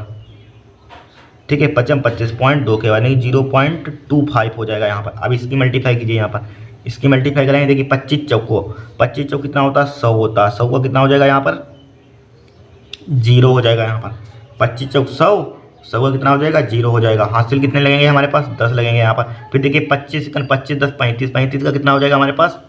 ठीक है, 25.2 के बाद नहीं 0.25 हो जाएगा यहाँ पर। अब इसकी मल्टीप्लाई कीजिए यहाँ पर, इसकी मल्टीप्लाई करेंगे। देखिए 25 चौक कितना होता है, 100 होता है। 100 का कितना हो जाएगा यहाँ पर, 0 हो जाएगा यहाँ पर। 25 चौक 100 का कितना हो जाएगा, 0 हो जाएगा। हासिल कितने लगेंगे हमारे पास, 10 लगेंगे यहाँ पर। फिर देखिए 25 10 35 का कितना हो जाएगा हमारे पास,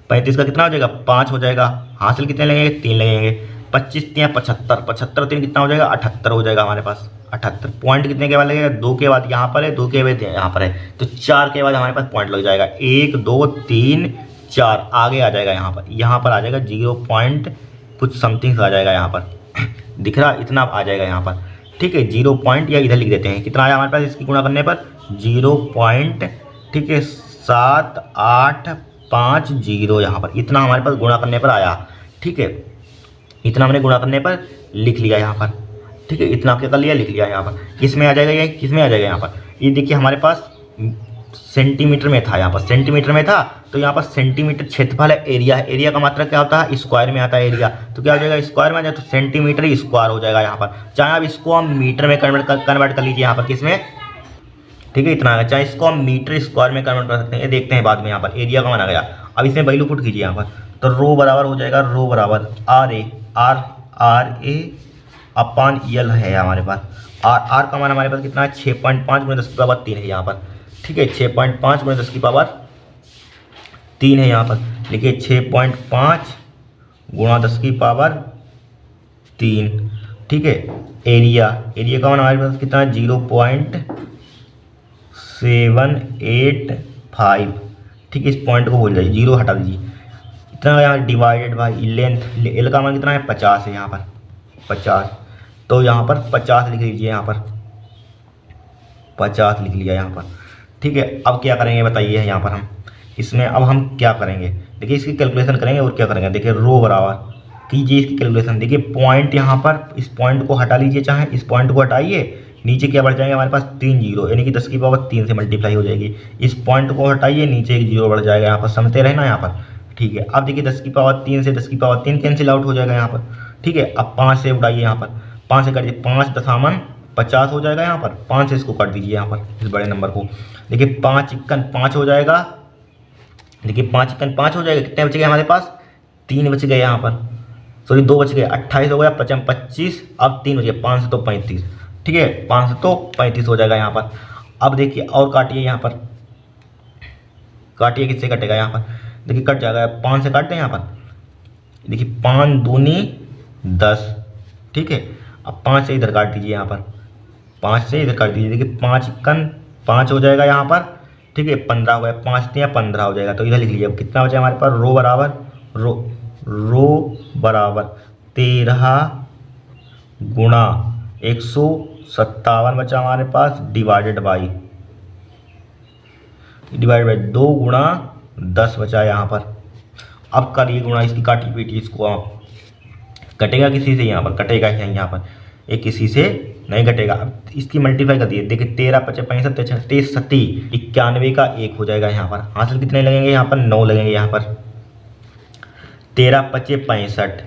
35 का कितना हो जाएगा, 5 हो जाएगा। हासिल कितने लगेंगे, 3 लगेंगे। 25 3 75 3 कितना हो जाएगा, 78 हो जाएगा हमारे पास। 78 पॉइंट कितने के बाद लगेगा, 2 के बाद यहाँ पर है, 2 के बाद यहाँ पर है, तो 4 के बाद हमारे पास पॉइंट लग जाएगा। 1 2 3 4 आगे आ जाएगा यहाँ पर आ जाएगा 0 पॉइंट कुछ समथिंग आ जाएगा यहाँ पर दिख रहा, इतना आ जाएगा यहाँ पर। ठीक है, 0 पॉइंट या इधर लिख देते हैं, कितना आया हमारे पास इसकी गुणा करने पर, 0 पॉइंट, ठीक है 7850 यहाँ पर, इतना हमारे पास गुणा करने पर आया। ठीक है, इतना हमने गुणा करने पर लिख लिया यहाँ पर। ठीक है, इतना क्या कर लिया, लिख लिया यहाँ पर। किस में आ जाएगा ये, किस में आ जाएगा यहाँ पर, ये देखिए हमारे पास सेंटीमीटर में था, यहाँ पर सेंटीमीटर में था, तो यहाँ पर सेंटीमीटर क्षेत्रफल है, एरिया का मात्रा क्या होता है, स्क्वायर में आता है एरिया, तो क्या हो जाएगा, स्क्वायर में आ जाए तो सेंटीमीटर स्क्वायर हो जाएगा यहाँ पर। चाहे आप इसको हम मीटर में कन्वर्ट कर लीजिए यहाँ पर, किसमें, ठीक है इतना आ गया। चाहे इसको हम मीटर स्क्वायर में कन्वर्ट कर सकते हैं, ये देखते हैं बाद में। यहाँ पर एरिया का मान आ गया। अब इसमें वैल्यू पुट कीजिए यहाँ पर, तो रो बराबर हो जाएगा, रो बराबर RA अपान L है हमारे पास। R का मान हमारे पास कितना है, 6.5 × 10⁻³ है यहाँ पर। ठीक है, 6.5 × 10⁻³ है यहाँ पर। लिखिए 6.5 × 10⁻³ ठीक है। एरिया का मान हमारे पास कितना है, 0.785। ठीक है, इस पॉइंट को भूल जाइए, 0 हटा दीजिए, इतना यहाँ डिवाइडेड बाई लेंथ, एल का मान कितना है 50 है यहाँ पर 50, तो यहाँ पर 50 लिख लीजिए, यहाँ पर 50 लिख लिया यहाँ पर। ठीक है, अब क्या करेंगे बताइए यहाँ पर हम इसमें, अब हम क्या करेंगे देखिए इसकी कैलकुलेशन करेंगे और क्या करेंगे देखिए रो बराबर कीजिए इसकी कैलकुलेशन। देखिए पॉइंट यहाँ पर इस पॉइंट को हटा लीजिए, चाहे इस पॉइंट को हटाइए, नीचे क्या बढ़ जाएगा हमारे पास 3 जीरो, यानी कि 10 की पावर 3 से मल्टीप्लाई हो जाएगी। इस पॉइंट को हटाइए, नीचे एक जीरो बढ़ जाएगा, यहाँ पर समझते रहना यहाँ पर। ठीक है, अब देखिए 10 की पावर 3 से 10 की पावर 3 कैंसिल आउट हो जाएगा यहाँ पर। ठीक है, अब 5 से उठाइए, यहाँ पर 5 से काटिए, 5 दशामन 50 हो जाएगा यहाँ पर। 5 से इसको काट दीजिए यहाँ पर इस बड़े नंबर को। देखिए 5 इक्कन 5 हो जाएगा, देखिए 5 इक्कन 5 हो जाएगा, कितने बच गए हमारे पास 3 बच गए यहाँ पर, सॉरी 2 बच गए, 28 हो गया, 55 25, अब 3 बच गए, 5 से तो 35। ठीक है, 5 से तो 35 हो जाएगा यहाँ पर। अब देखिए और काटिए यहाँ पर, काटिए किससे कटेगा यहाँ पर, देखिए कट जाएगा, 5 से काटते हैं यहाँ पर, देखिए 5 दूनी 10। ठीक है, अब 5 से इधर काट दीजिए यहाँ पर, 5 से इधर काट दीजिए, देखिए 5 इक्कन 5 हो जाएगा यहाँ पर। ठीक है, 15 हो गया, 5 या 15 हो जाएगा, तो इधर लिख लीजिए। अब कितना बचा हमारे पास, रो बराबर रो बराबर 13 गुणा 157 बचा हमारे पास, डिवाइडेड बाई 2 गुणा 10 बचा यहाँ पर। अब करिए गुणा, इसकी काटी पीटी इसको आप, कटेगा किसी से यहाँ पर, कटेगा यहाँ पर, एक किसी से नहीं कटेगा। अब इसकी मल्टीप्लाई कर दिए, देखिए 13 पचे 65 36 सती 91 का 1 हो जाएगा यहाँ पर। हासिल कितने लगेंगे यहाँ पर, 9 लगेंगे यहाँ पर, 13 पचे 65।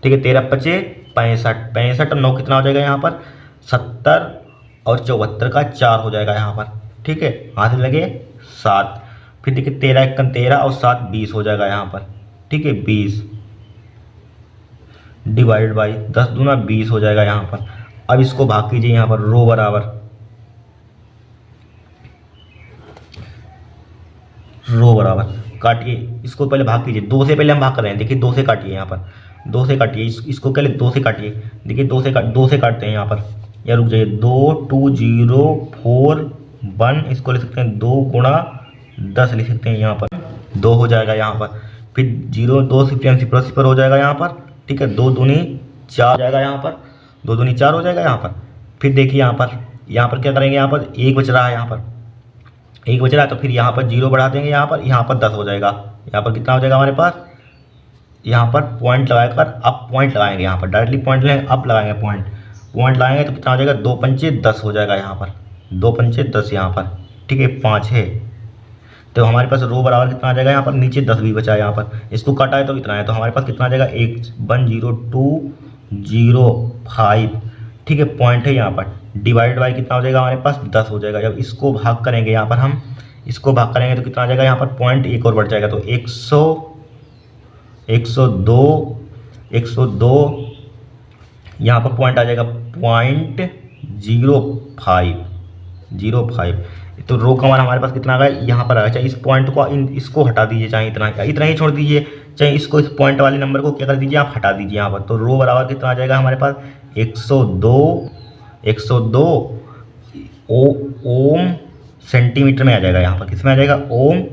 ठीक है, 13 पचे 65 और 9 कितना हो जाएगा यहाँ पर, 70 और 74 का 4 हो जाएगा यहाँ पर। ठीक है, हाथ लगे 7, फिर देखिए 13 इक्कन 13 और 7 20 हो जाएगा यहाँ पर। ठीक है, 20 डिवाइडेड बाई 10 दूना 20 हो जाएगा यहाँ पर। अब इसको भाग कीजिए यहाँ पर, रो बराबर काटिए, इसको पहले भाग कीजिए, 2 से पहले हम भाग कर रहे हैं, देखिए 2 से काटिए यहाँ पर, 2 से काटिए, इसको पहले 2 से काटिए, देखिए 2 से काटते हैं यहाँ पर, या रुक जाइए, 2 2 0 4 1, इसको लिख सकते हैं 2 गुणा 10 लिख सकते हैं यहाँ पर, 2 हो जाएगा यहाँ पर। फिर 0 2 सिफर हो जाएगा यहाँ पर। ठीक है, 2 दूनी 4 हो जाएगा यहाँ पर, 2 दूनी 4 हो जाएगा यहाँ पर। फिर देखिए यहाँ पर क्या करेंगे, यहाँ पर 1 बच रहा है, यहाँ पर 1 बच रहा है, तो फिर यहाँ पर 0 बढ़ा देंगे, यहाँ पर 10 हो जाएगा। यहाँ पर कितना हो जाएगा हमारे पास, यहाँ पर पॉइंट लगाकर अब पॉइंट लगाएंगे, यहाँ पर डायरेक्टली पॉइंट लेंगे, अब लगाएंगे पॉइंट लगाएंगे तो कितना हो जाएगा, 2 पंचे 10 हो जाएगा यहाँ पर, 2 पंचे 10 यहाँ पर। ठीक है, 5 है, तो हमारे पास रो बराबर कितना आ जाएगा यहाँ पर, नीचे 10 भी बचा है यहाँ पर, इसको काटा है तो कितना है, तो हमारे पास कितना आ जाएगा 10205। ठीक है, पॉइंट है यहाँ पर, डिवाइड बाई कितना हो जाएगा हमारे पास 10 हो जाएगा। जब इसको भाग करेंगे यहाँ पर, हम इसको भाग करेंगे तो कितना आ जाएगा यहाँ पर, पॉइंट एक और बढ़ जाएगा, तो 102 यहाँ पर पॉइंट आ जाएगा 0.05। तो रो का मान हमारे पास कितना आ गया, यहाँ पर आ गया। चाहे इस पॉइंट को इसको हटा दीजिए, चाहे इतना ही छोड़ दीजिए, चाहे इसको इस पॉइंट वाले नंबर को क्या कर दीजिए, आप हटा दीजिए यहाँ पर। तो रो बराबर कितना आ जाएगा हमारे पास, 102 ओम सेंटीमीटर में आ जाएगा यहाँ पर, किसमें आ जाएगा, ओम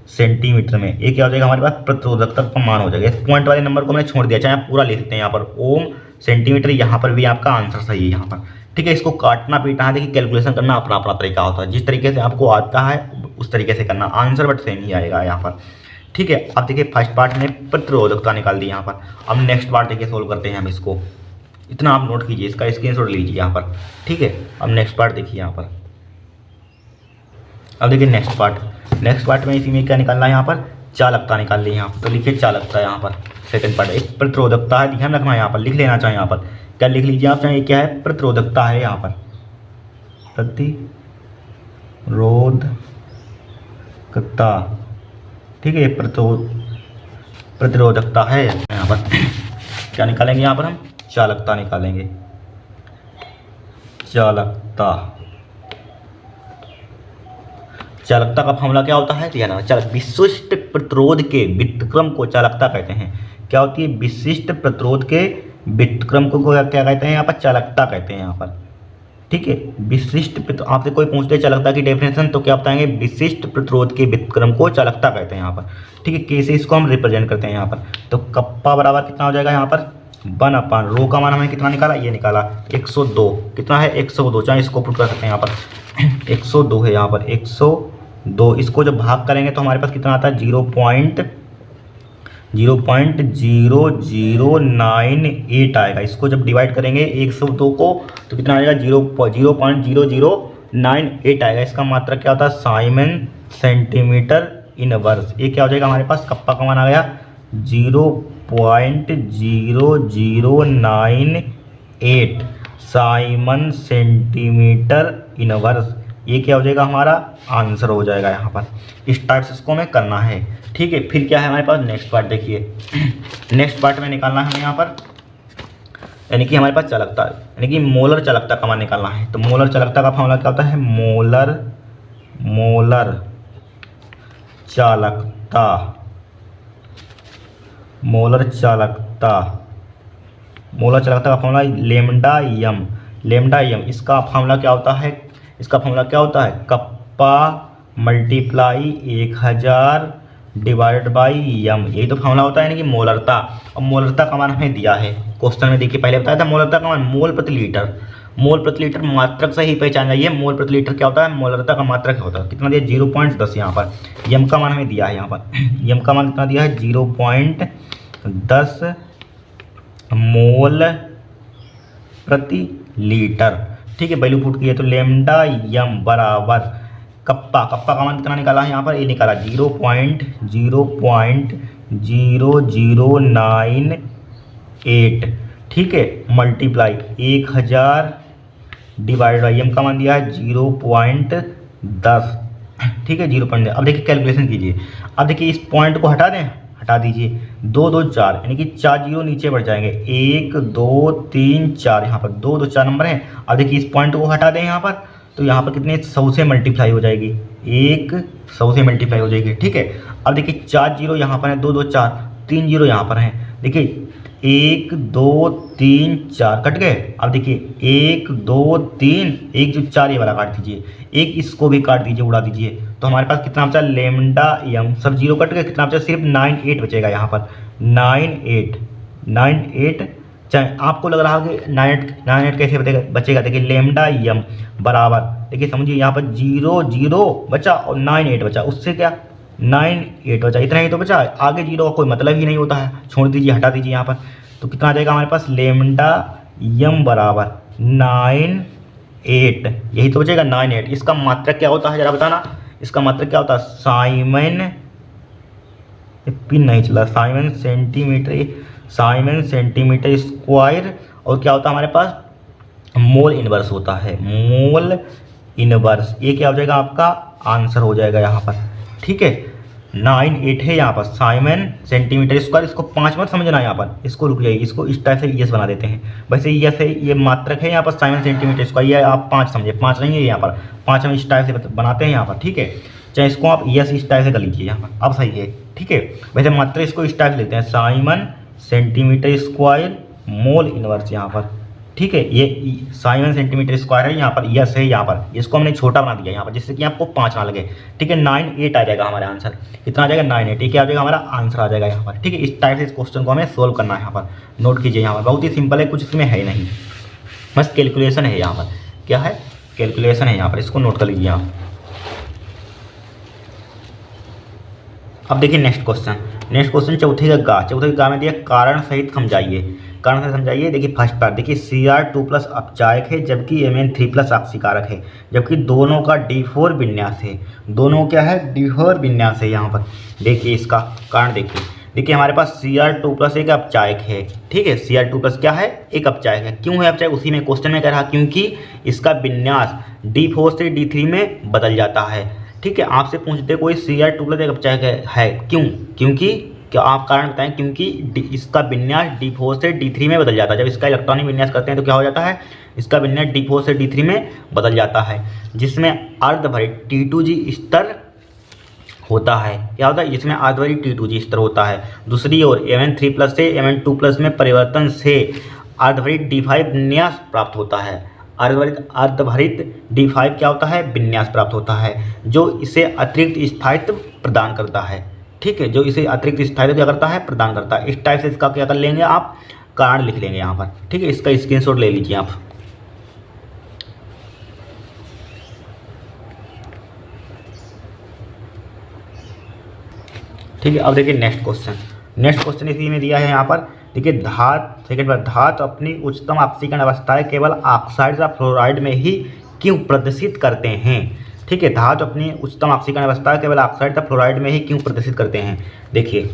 सेंटीमीटर में। ये क्या हो जाएगा हमारे पास, प्रतिरोधकता का मान हो जाएगा। इस पॉइंट वाले नंबर को मैंने छोड़ दिया, चाहे आप पूरा ले सकते हैं यहाँ पर, ओम सेंटीमीटर, यहाँ पर भी आपका आंसर सही है यहाँ पर। ठीक है, इसको काटना पीटना है, देखिए कैलकुलेशन करना अपना अपना तरीका होता है, जिस तरीके से आपको आता है उस तरीके से करना, आंसर बट सेम ही आएगा यहाँ पर। ठीक है, अब देखिए फर्स्ट पार्ट में प्रतिरोधकता निकाल दी यहाँ पर। अब नेक्स्ट पार्ट देखिए सोल्व करते हैं हम इसको, इतना आप नोट कीजिए, इसका स्क्रीनशॉट लीजिए यहाँ पर। ठीक है, अब नेक्स्ट पार्ट देखिए यहाँ पर। अब देखिए नेक्स्ट पार्ट में इसी में क्या निकालना है यहाँ पर, चालकता निकाल ली यहाँ पर। तो लिखिए चालकता यहाँ पर, सेकंड पार्ट एक प्रतिरोधकता है, ध्यान रखना यहाँ पर, लिख लेना चाहे यहाँ पर, क्या लिख लीजिए आप, चाहे क्या है, प्रतिरोधकता है यहाँ पर, प्रतिरोधकता। ठीक है, प्रतिरोधकता है यहाँ पर। क्या निकालेंगे यहाँ पर हम, चालकता निकालेंगे, चालकता का फॉर्मूला क्या होता है, ध्यान रखना, विशिष्ट प्रतिरोध के व्युत्क्रम को चालकता कहते हैं। क्या होती है, विशिष्ट प्रतिरोध के व्युत्क्रम को क्या कहते हैं यहाँ पर, चालकता कहते हैं यहाँ पर। ठीक है। विशिष्ट आपसे कोई पूछते चालकता की डेफिनेशन तो क्या बताएंगे, विशिष्ट प्रतिरोध के व्युत्क्रम को चालकता कहते हैं यहाँ पर। ठीक है, कैसे इसको हम रिप्रेजेंट करते हैं यहाँ पर, तो कप्पा बराबर कितना हो जाएगा यहाँ पर 1/, रो का मान हमने कितना निकाला, ये निकाला 102, कितना है 102, चाहे इसको पुट कर सकते हैं यहाँ पर 102 है यहाँ पर 102। इसको जब भाग करेंगे तो हमारे पास कितना आता है 0.0098 आएगा। इसको जब डिवाइड करेंगे 102 को तो कितना आएगा 0.0098 आएगा। इसका मात्रक क्या होता है साइमन सेंटीमीटर इनवर्स। ये क्या हो जाएगा हमारे पास, कप्पा का मान आ गया 0.0098 साइमन सेंटीमीटर इनवर्स। ये क्या हो जाएगा हमारा आंसर हो जाएगा यहाँ पर। इस टाइप से इसको हमें करना है। ठीक है, फिर क्या है हमारे पास नेक्स्ट पार्ट, देखिए नेक्स्ट पार्ट में निकालना है हमें यहाँ पर, यानी कि हमारे पास चालकता, यानी कि मोलर चालकता का मान निकालना है। तो मोलर चालकता का फॉर्मूला क्या होता है, मोलर चालकता का फॉर्मूला लेमडा यम। इसका फॉर्मूला क्या होता है, कप्पा मल्टीप्लाई 1000 डिवाइडेड बाई यम, यही तो फॉर्मूला होता है, यानी कि मोलरता। अब मोलरता का मान हमें दिया है क्वेश्चन में, देखिए पहले बताया था मोलरता का मान मोल प्रति लीटर मात्रक से ही पहचान जाइए। मोल प्रति लीटर क्या होता है, मोलरता का मात्रक होता है। कितना दिया 0.10 यहाँ पर। यम का मान हमें दिया है यहाँ पर, यम का मान कितना दिया है 0.10 मोल प्रति लीटर। ठीक है, वैल्यू पुट किए तो लेमडा यम बराबर कप्पा का मान कितना निकाला है यहाँ पर, ये निकाला 0.0098। ठीक है, मल्टीप्लाई 1000 डिवाइड बाई एम का मान दिया है 0.10। ठीक है 0.10। अब देखिए कैलकुलेशन कीजिए। अब देखिए इस पॉइंट को हटा दीजिए 2 2 4, यानी कि 4 जीरो नीचे बढ़ जाएंगे, 1 2 3 4, यहाँ पर 2 2 4 नंबर हैं। अब देखिए इस पॉइंट को हटा दें यहाँ पर, तो यहाँ पर कितने 100 से मल्टीप्लाई हो जाएगी, 100 से मल्टीप्लाई हो जाएगी। ठीक है, अब देखिए 4 जीरो यहाँ पर है, 2 2 4, 3 जीरो यहाँ पर हैं। देखिए 1 2 3 4 कट गए। अब देखिए 1 2 3, 1 जो 4 ये वाला काट दीजिए, एक इसको भी काट दीजिए, उड़ा दीजिए, तो हमारे पास कितना बचा लेमडा यम, सब जीरो कट गए, कितना बचा सिर्फ 98 बचेगा यहाँ पर, 98। चाहे आपको लग रहा हो कि 98 कैसे बचेगा, देखिए लेमडा यम बराबर, देखिए समझिए यहाँ पर 0 0 बचा और 98 बचा, उससे क्या 98 बचा, इतना ही तो बचा, आगे जीरो का कोई मतलब ही नहीं होता है, छोड़ दीजिए, हटा दीजिए यहाँ पर। तो कितना आ जाएगा हमारे पास लेमडा यम बराबर 98, यही तो बचेगा 98। इसका मात्रक क्या होता है जरा बताना, इसका मात्रक क्या होता है साइमन, पिन नहीं चला, साइमन सेंटीमीटर स्क्वायर, और क्या होता है हमारे पास मोल इनवर्स होता है, मोल इनवर्स। ये क्या हो जाएगा आपका आंसर हो जाएगा यहाँ पर। ठीक है 98 है यहाँ पर साइमन सेंटीमीटर स्क्वायर। इसको 5 मत समझना यहाँ पर, इसको रुक जाइए, इसको इस टाइप से यस बना देते हैं। वैसे यस है, ये मात्रक है यहाँ पर साइमन सेंटीमीटर स्क्वायर, ये आप 5 समझे, 5 नहीं है यहाँ पर, 5 हम इस टाइप से बनाते हैं यहाँ पर। ठीक है, चाहे इसको आप यस इस टाइप से कर लीजिए यहाँ पर, अब सही है। ठीक है, वैसे मात्र इसको इस टाइप से लेते हैं Simon centimetre square mole inverse यहाँ पर। ठीक है, ये साइमन सेंटीमीटर स्क्वायर है यहाँ पर, यस है यहाँ पर, इसको हमने छोटा बना दिया यहाँ पर जिससे कि आपको 5 ना लगे। ठीक है 98 आ जाएगा हमारा आंसर, कितना आ जाएगा 98, ये क्या आ जाएगा हमारा आंसर आ जाएगा यहाँ पर। ठीक है, इस टाइप से इस क्वेश्चन को हमें सोल्व करना है यहाँ पर, नोट कीजिए यहाँ पर, बहुत ही सिंपल है, कुछ इसमें है नहीं, बस कैलकुलेशन है यहाँ पर। क्या है, कैलकुलेशन है यहाँ पर, इसको नोट कर लीजिए आप। अब देखिए नेक्स्ट क्वेश्चन चौथे का गा में दिया कारण सहित समझाइए। देखिए फर्स्ट पार्ट, देखिए Cr2+ अपचायक है जबकि Mn3+ आक्सीकारक है, जबकि दोनों का D4 विन्यास है, दोनों क्या है D4 विन्यास है यहाँ पर। देखिए इसका कारण देखिए हमारे पास Cr2+ एक अपचायक है। ठीक है, Cr2+ क्या है, एक अपचायक है। क्यों है अपचायक, उसी में क्वेश्चन में कह रहा, क्योंकि इसका विन्यास D4 से D3 में बदल जाता है। ठीक है, आपसे पूछते कोई Cr2+ एक अपचायक है, क्योंकि क्या आप कारण बताएं, क्योंकि इसका विन्यास D4 से D3 में बदल जाता है। जब इसका इलेक्ट्रॉनिक विन्यास करते हैं तो क्या हो जाता है, इसका विन्यास D4 से D3 में बदल जाता है, जिसमें अर्धभरित T2G स्तर होता है। क्या होता है, जिसमें अर्धभरित T2G स्तर होता है। दूसरी ओर Mn3+ से Mn2+ में परिवर्तन से अर्धभरित D5 विन्यास प्राप्त होता है। अर्धभारित D5 क्या होता है, विन्यास प्राप्त होता है जो इसे अतिरिक्त स्थायित्व प्रदान करता है। ठीक है, जो इसे अतिरिक्त स्थायित्व क्या करता है, प्रदान करता है। इस टाइप से इसका क्या कर लेंगे आप, कारण लिख लेंगे यहाँ पर। ठीक है, इसका स्क्रीनशॉट ले लीजिए आप। ठीक है, अब देखिए नेक्स्ट क्वेश्चन इसी में दिया है यहाँ पर। देखिए सेकंड बार, धातु अपनी उच्चतम ऑक्सीकरण अवस्थाएं केवल ऑक्साइड या फ्लोराइड में ही क्यों प्रदर्शित करते हैं। ठीक है, धातु अपनी उच्चतम ऑक्सीकरण अवस्था केवल ऑक्साइड या फ्लोराइड में ही क्यों प्रदर्शित करते हैं। देखिए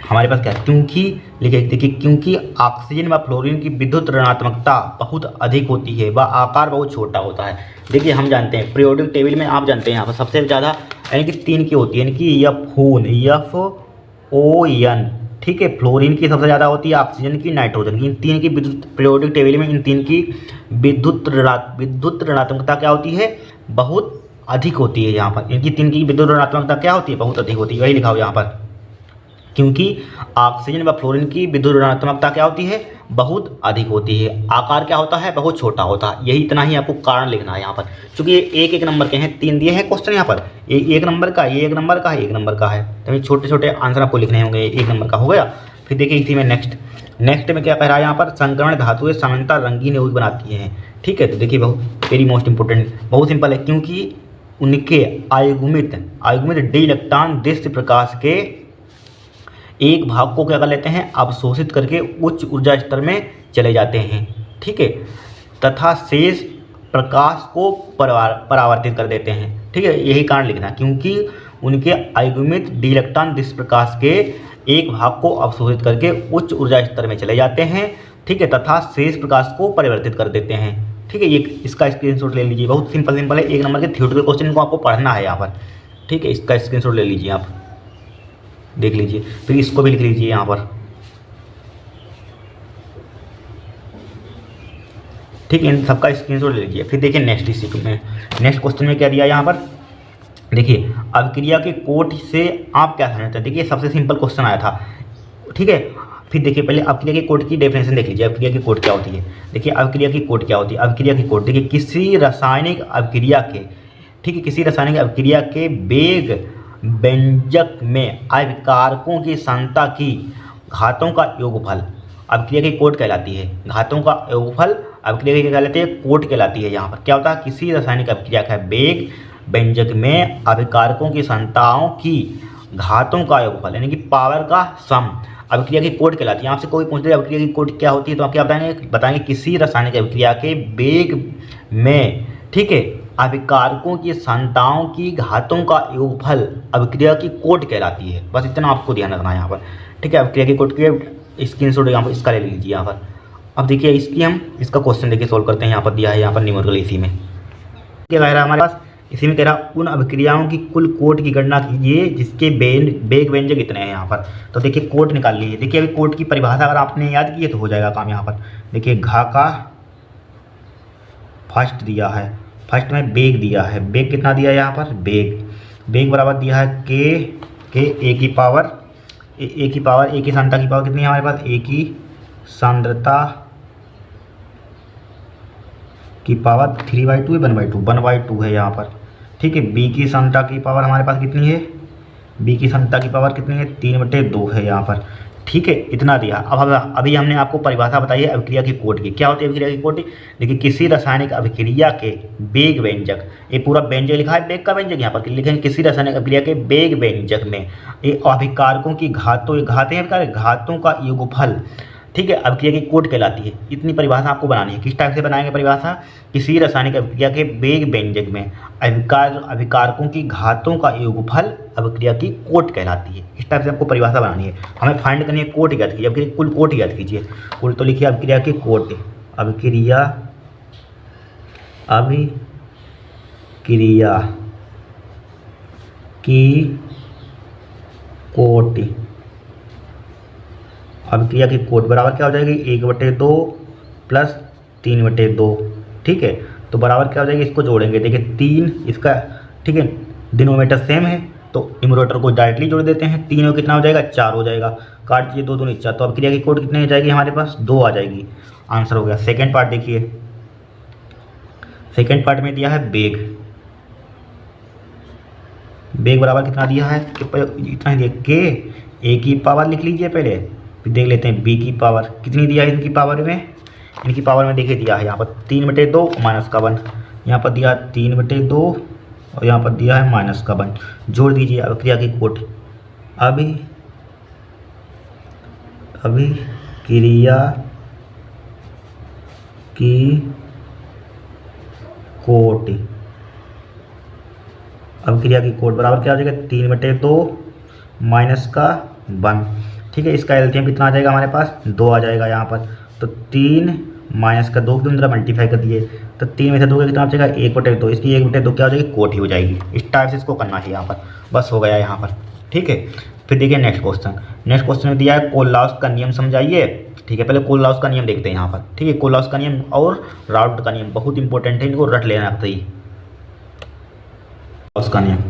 हमारे पास क्या है, क्योंकि लिखे, देखिए क्योंकि ऑक्सीजन व फ्लोरीन की विद्युत ऋणात्मकता बहुत अधिक होती है व आकार बहुत छोटा होता है। देखिए हम जानते हैं पीरियोडिक टेबल में, आप जानते हैं यहाँ पर सबसे ज़्यादा यानी कि 3 की होती है, यानी कि FON। ठीक है, फ्लोरीन की सबसे ज़्यादा होती है, ऑक्सीजन की, नाइट्रोजन की। इन 3 की विद्युत पीरियोडिक टेबल में इन 3 की विद्युत ऋणात्मकता क्या होती है, बहुत अधिक होती है। यहाँ पर इनकी 3 की विद्युत ऋणात्मकता क्या होती है, बहुत अधिक होती है। वही लिखा हो यहाँ पर, क्योंकि ऑक्सीजन व फ्लोरीन की विद्युत ऋणात्मकता क्या होती है, बहुत अधिक होती है। आकार क्या होता है, बहुत छोटा होता है। यही इतना ही आपको कारण लिखना है यहाँ पर, क्योंकि ये एक नंबर के हैं, 3 दिए हैं क्वेश्चन यहाँ पर। ये 1 नंबर का, ये 1 नंबर का है, 1 नंबर का है, तो छोटे छोटे आंसर आपको लिखने होंगे। 1 नंबर का हो गया। फिर देखिए इसी में नेक्स्ट में क्या कह रहा है यहाँ पर, संक्रमण धातुएं सामान्यतः रंगीन यौगिक बनाती हैं। ठीक है, तो देखिए बहुत वेरी मोस्ट इंपॉर्टेंट, बहुत सिंपल है, क्योंकि उनके आयुग्मित डी इलेक्ट्रॉन दृश्य प्रकाश के एक भाग को क्या कर लेते हैं, अवशोषित करके उच्च ऊर्जा स्तर में चले जाते हैं। ठीक है, तथा शेष प्रकाश को परावर्तित कर देते हैं। ठीक है, यही कारण लिखना, क्योंकि उनके आयुग्मित डी इलेक्ट्रॉन दृश्य प्रकाश के एक भाग को अवशोषित करके उच्च ऊर्जा स्तर में चले जाते हैं। ठीक है, तथा शेष प्रकाश को परिवर्तित कर देते हैं। ठीक है, ये इसका स्क्रीनशॉट ले लीजिए, बहुत सिंपल है। 1 नंबर के थ्योरेटिकल क्वेश्चन को आपको पढ़ना है यहाँ पर। ठीक है, इसका स्क्रीनशॉट ले लीजिए आप, देख लीजिए। फिर इसको भी लिख लीजिए यहाँ पर। ठीक है, इन सबका स्क्रीनशॉट ले लीजिए। फिर देखिए नेक्स्ट क्वेश्चन में क्या दिया यहाँ पर। देखिए अभिक्रिया के कोट से आप क्या समझते हैं। देखिए सबसे सिंपल क्वेश्चन आया था। ठीक है, फिर देखिए पहले अभिक्रिया के कोट की डेफिनेशन देख लीजिए। अभिक्रिया की कोट क्या होती है। देखिए अभिक्रिया की कोट क्या होती है। अभिक्रिया की कोट देखिए, किसी रासायनिक अभिक्रिया के, ठीक है, किसी रासायनिक अभिक्रिया के वेग व्यंजक में अभिकारकों की सांद्रता की घातों का योगफल अभिक्रिया की कोट कहलाती है। घातों का योगफल अभिक्रिया की क्या कहलाती है, कोट कहलाती है। यहाँ पर क्या होता है, किसी रासायनिक अभिक्रिया का वेग व्यंजक में अभिकारकों की सांद्रताओं की घातों का योगफल यानी कि पावर का सम अभिक्रिया की कोट कहलाती है। आपसे कोई पूछ दे अभिक्रिया की कोट क्या होती है, तो आप क्या बताएंगे किसी रासायनिक अभिक्रिया के वेग में, ठीक है, अभिकारकों की सांद्रताओं की घातों का योगफल अभिक्रिया की कोट कहलाती है। बस इतना आपको ध्यान रखना है यहाँ पर। ठीक है, अभिक्रिया की कोट के स्क्रीनशॉट यहाँ पर इसका ले लीजिए यहाँ पर। अब देखिए इसका क्वेश्चन देखिए सोल्व करते हैं। यहाँ पर दिया है, यहाँ पर न्यूमेरिकल इसी में क्या कह रहा है हमारे पास, इसी में कह रहा उन अभिक्रियाओं की कुल कोट की गणना कीजिए जिसके वेग व्यंजक इतने हैं यहाँ पर। तो देखिए कोट निकाल लीजिए। देखिए अभी कोट की परिभाषा अगर आपने याद की है तो हो जाएगा काम। यहाँ पर देखिए घा का फर्स्ट दिया है, फर्स्ट में बेग दिया है। बेग कितना दिया है यहाँ पर, बेग बराबर दिया है के ए की पावर ए की सांद्रता की पावर कितनी है हमारे पास, ए की सांद्रता की पावर 3/2 है, 1/2 है यहाँ पर। ठीक है, बी की सांद्रता की पावर हमारे पास कितनी है, बी की सांद्रता की पावर कितनी है, 3/2 है यहाँ पर। ठीक है, इतना दिया। अब अभी हमने आपको परिभाषा बताई है अभिक्रिया की कोट की। क्या होती है अभिक्रिया की कोट, देखिए किसी रासायनिक अभिक्रिया के वेग व्यंजक, ये पूरा व्यंजक लिखा है, वेग का व्यंजक यहाँ पर लिखेंगे किसी रासायनिक अभिक्रिया के वेग व्यंजक में ये अभिकारकों की घातों का योगफल, ठीक है, अभिक्रिया की कोट कहलाती है। इतनी परिभाषा आपको बनानी है। किस टाइप से बनाएंगे परिभाषा, किसी रासायनिक अभिक्रिया के वेग व्यंजक में अभिकारकों की घातों का योगफल अभिक्रिया की कोट कहलाती है। इस टाइप से आपको परिभाषा बनानी है। हमें फाइंड करनी है कोट याद कीजिए, अभिक्रिया कुल कोट याद कीजिए। कुल तो लिखिए अभिक्रिया की कोट, अभिक्रिया की कोट, अभिक्रिया की कोट बराबर क्या हो जाएगी, 1/2 प्लस 3/2। ठीक है, तो बराबर क्या हो जाएगी, इसको जोड़ेंगे। देखिए 3 इसका, ठीक है, डिनोमिनेटर सेम है तो न्यूमरेटर को डायरेक्टली जोड़ देते हैं। 3 और कितना हो जाएगा, 4 हो जाएगा। काट दीजिए 2 4, तो अभिक्रिया की कोट कितनी हो जाएगी हमारे पास, 2 आ जाएगी। आंसर हो गया। सेकेंड पार्ट देखिए, सेकेंड पार्ट में दिया है बेग, बेग बराबर कितना दिया है, इतना दिया के, ए की पावर लिख लीजिए पहले, फिर देख लेते हैं बी की पावर कितनी दिया है इनकी पावर में। इनकी पावर में देखिए दिया है यहाँ पर 3/2 माइनस का 1, यहाँ पर दिया 3/2 और यहाँ पर दिया है माइनस का 1। जोड़ दीजिए अब क्रिया की कोट, अभी क्रिया की कोट, अब क्रिया की कोट बराबर क्या हो जाएगा 3/2 माइनस का 1। ठीक है, इसका एलसीएम कितना आ जाएगा हमारे पास 2 आ जाएगा यहाँ पर। तो 3 माइनस का 2 की अंदर मल्टीप्लाई कर दिए तो 3 में से 2 का कितना आ जाएगा 1/2, इसकी 1/2 क्या हो जाएगी कोट ही हो जाएगी। इस टाइप से इसको करना है यहाँ पर, बस हो गया यहाँ पर। ठीक है, फिर देखिए नेक्स्ट क्वेश्चन में दिया है कोललाउस का नियम समझाइए। ठीक है, पहले कोललाउस का नियम देखते हैं यहाँ पर। ठीक है, कोललाउस का नियम और राउट का नियम बहुत इंपॉर्टेंट है, इनको रट लेना चाहिए।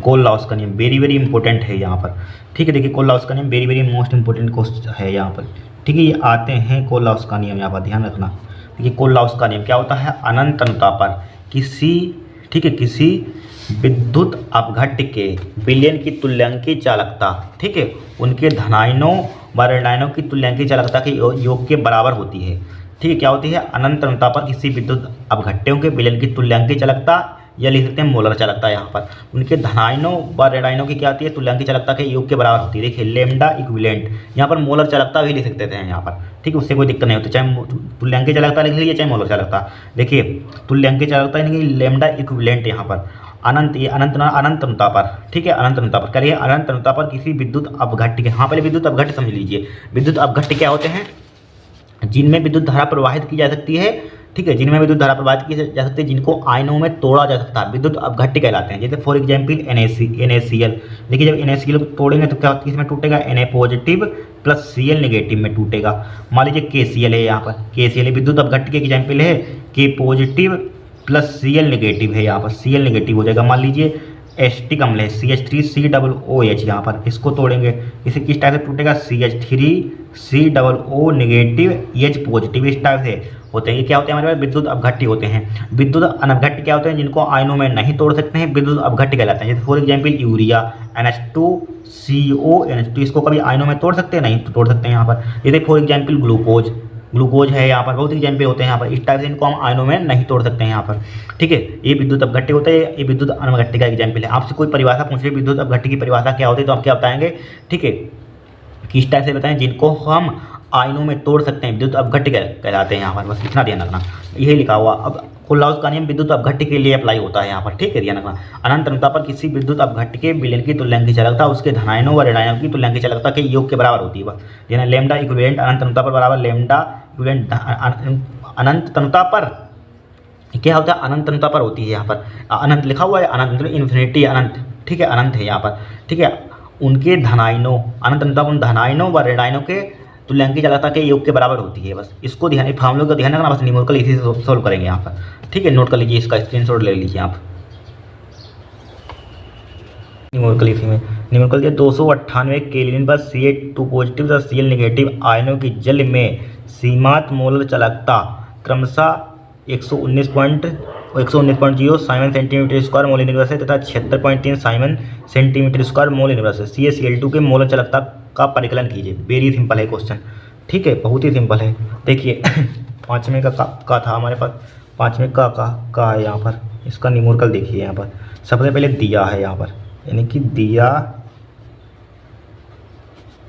कोललाउस का नियम वेरी वेरी इंपॉर्टेंट है यहाँ पर। ठीक है, देखिए कोललाउस का नियम very very most important question है यहाँ पर। ठीक है, ये आते हैं कोललाउस का नियम, यहाँ पर ध्यान रखना। देखिए कोललाउस का नियम क्या होता है, अनंत अनुता पर किसी विद्युत अपघट्य के विलयन की तुल्यांकी चालकता, ठीक है, उनके धनायनों व ऋणायनों की तुल्यांकी चालकता के योग के बराबर होती है। ठीक है, क्या होती है, अनंत अनुता पर किसी विद्युत अपघट्यों के विलयन की तुल्यांकी चालकता, या लिख सकते हैं मोलर चालकता, यहाँ पर उनके धनायनों व ऋणायनों की क्या होती है तुल्यांकी चालकता के योग के बराबर होती है। देखिए लेमडा इक्विवेलेंट, यहाँ पर मोलर चालकता भी लिख सकते थे यहाँ पर। ठीक है, उससे कोई दिक्कत नहीं होती, चाहे तुल्यांकी चालकता लिख लीजिए चाहे मोलर चालकता। देखिए तुल्यांकी चालकता यानी कि लेमडा इक्विवेलेंट यहाँ पर अनंत, ये अनंत अनुता पर। ठीक है, अनंत अनुता पर करिए, अनंत अनुता पर किसी विद्युत अपघट्य के, हाँ पहले विद्युत अपघट्य समझ लीजिए। विद्युत अपघट्य क्या होते हैं, जिनमें विद्युत धारा प्रवाहित की जा सकती है। ठीक है, जिनमें विद्युत धारा प्रवाहित की जा सकती है, जिनको आयनों में तोड़ा जा सकता है, विद्युत अपघट्य कहलाते हैं। जैसे फॉर एग्जाम्पल NaCl। देखिए जब NaCl को तोड़ेंगे तो क्या किसमें टूटेगा, Na positive plus Cl negative में टूटेगा। मान लीजिए KCl है, यहाँ पर KCl विद्युत अपघट्य के एग्जाम्पल है, K positive plus Cl negative है, यहाँ पर Cl नेगेटिव हो जाएगा। मान लीजिए एस्टिक अम्ल है CH3COOH, यहाँ पर इसको तोड़ेंगे इसे किस टाइप से टूटेगा, CH3COO नेगेटिव H पॉजिटिव, इस टाइप से होते हैं। ये क्या होते हैं हमारे पास विद्युत अपघट्य होते हैं। विद्युत अनवघट्य क्या होते हैं, जिनको आयनों में नहीं तोड़ सकते हैं, विद्युत अपघट्य कहलाते हैं। जैसे फॉर एग्जाम्पल यूरिया NH2CO इसको कभी आयनों में तोड़ सकते हैं, नहीं तो तोड़ सकते हैं यहाँ पर। जैसे फॉर एग्जाम्पल ग्लूकोज है, यहाँ पर बहुत एग्जाम्पल होते हैं यहाँ पर। इस टाइप से इनको हम आयनों में नहीं तोड़ सकते हैं यहाँ पर। ठीक है, ये विद्युत अपघट्य होता है, ये विद्युत अनवघट्य का एग्जाम्पल है। आपसे कोई परिभाषा पूछे विद्युत अपघट्य की परिभाषा क्या होती है तो आप क्या बताएंगे। ठीक है, किस टाइप से बताएं, जिनको हम आयनों में तोड़ सकते हैं, विद्युत अपघट्य कहलाते हैं यहाँ पर। बस इतना ध्यान रखना, यही लिखा हुआ। अब कोललाउस का नियम विद्युत अपघट्य के लिए अप्लाई होता है यहाँ पर। ठीक है, ध्यान रखना। अनंत अनुता पर किसी विद्युत अपघट्य के विलयन की तुल्यांकी चालकता उसके धनायनों व ऋणायनों की तुल्यांकी चालकता के योग के बराबर होती है। बस यानी लेमडा इक्विवेलेंट अनंत अनुता पर बराबर लेमडा इक्विवेलेंट अनंत अनुता पर क्या होता है, अनंत अनुता पर होती है। यहाँ पर अनंत लिखा हुआ है, अनंत मतलब इन्फिनिटी अनंत। ठीक है, अनंत है यहाँ पर। ठीक है, उनके धनायनों, अनंत अनुता उन धनायनों व ऋणायनों के तुल्यांकी चालकता के योग के बराबर होती है। बस इसको ध्यान, फार्मूले का ध्यान रखना, बस न्यूमेरिकल इसी से सोल्व करेंगे यहाँ पर। ठीक है, नोट कर लीजिए, इसका स्क्रीनशॉट ले लीजिए आप। न्यूमेरिकल इसी में न्यूमेरिकल दिया 298 केल्विन पर Ca2 पॉजिटिव तथा Cl नेगेटिव आयनों की जल में सीमांत मोलर चालकता क्रमशः 119.0 Simon centimetre square mole universe है तथा 76.3 Simon centimetre square mole universe है। CaCl2 के मोलर चालकता का परिकलन कीजिए। वेरी सिंपल है क्वेश्चन। ठीक है, बहुत ही सिंपल है। देखिए पाँचवें का था हमारे पास, पाँचवें का है यहाँ पर। इसका न्यूमेरिकल देखिए यहाँ पर। सबसे पहले दिया है यहाँ पर, यानी कि दिया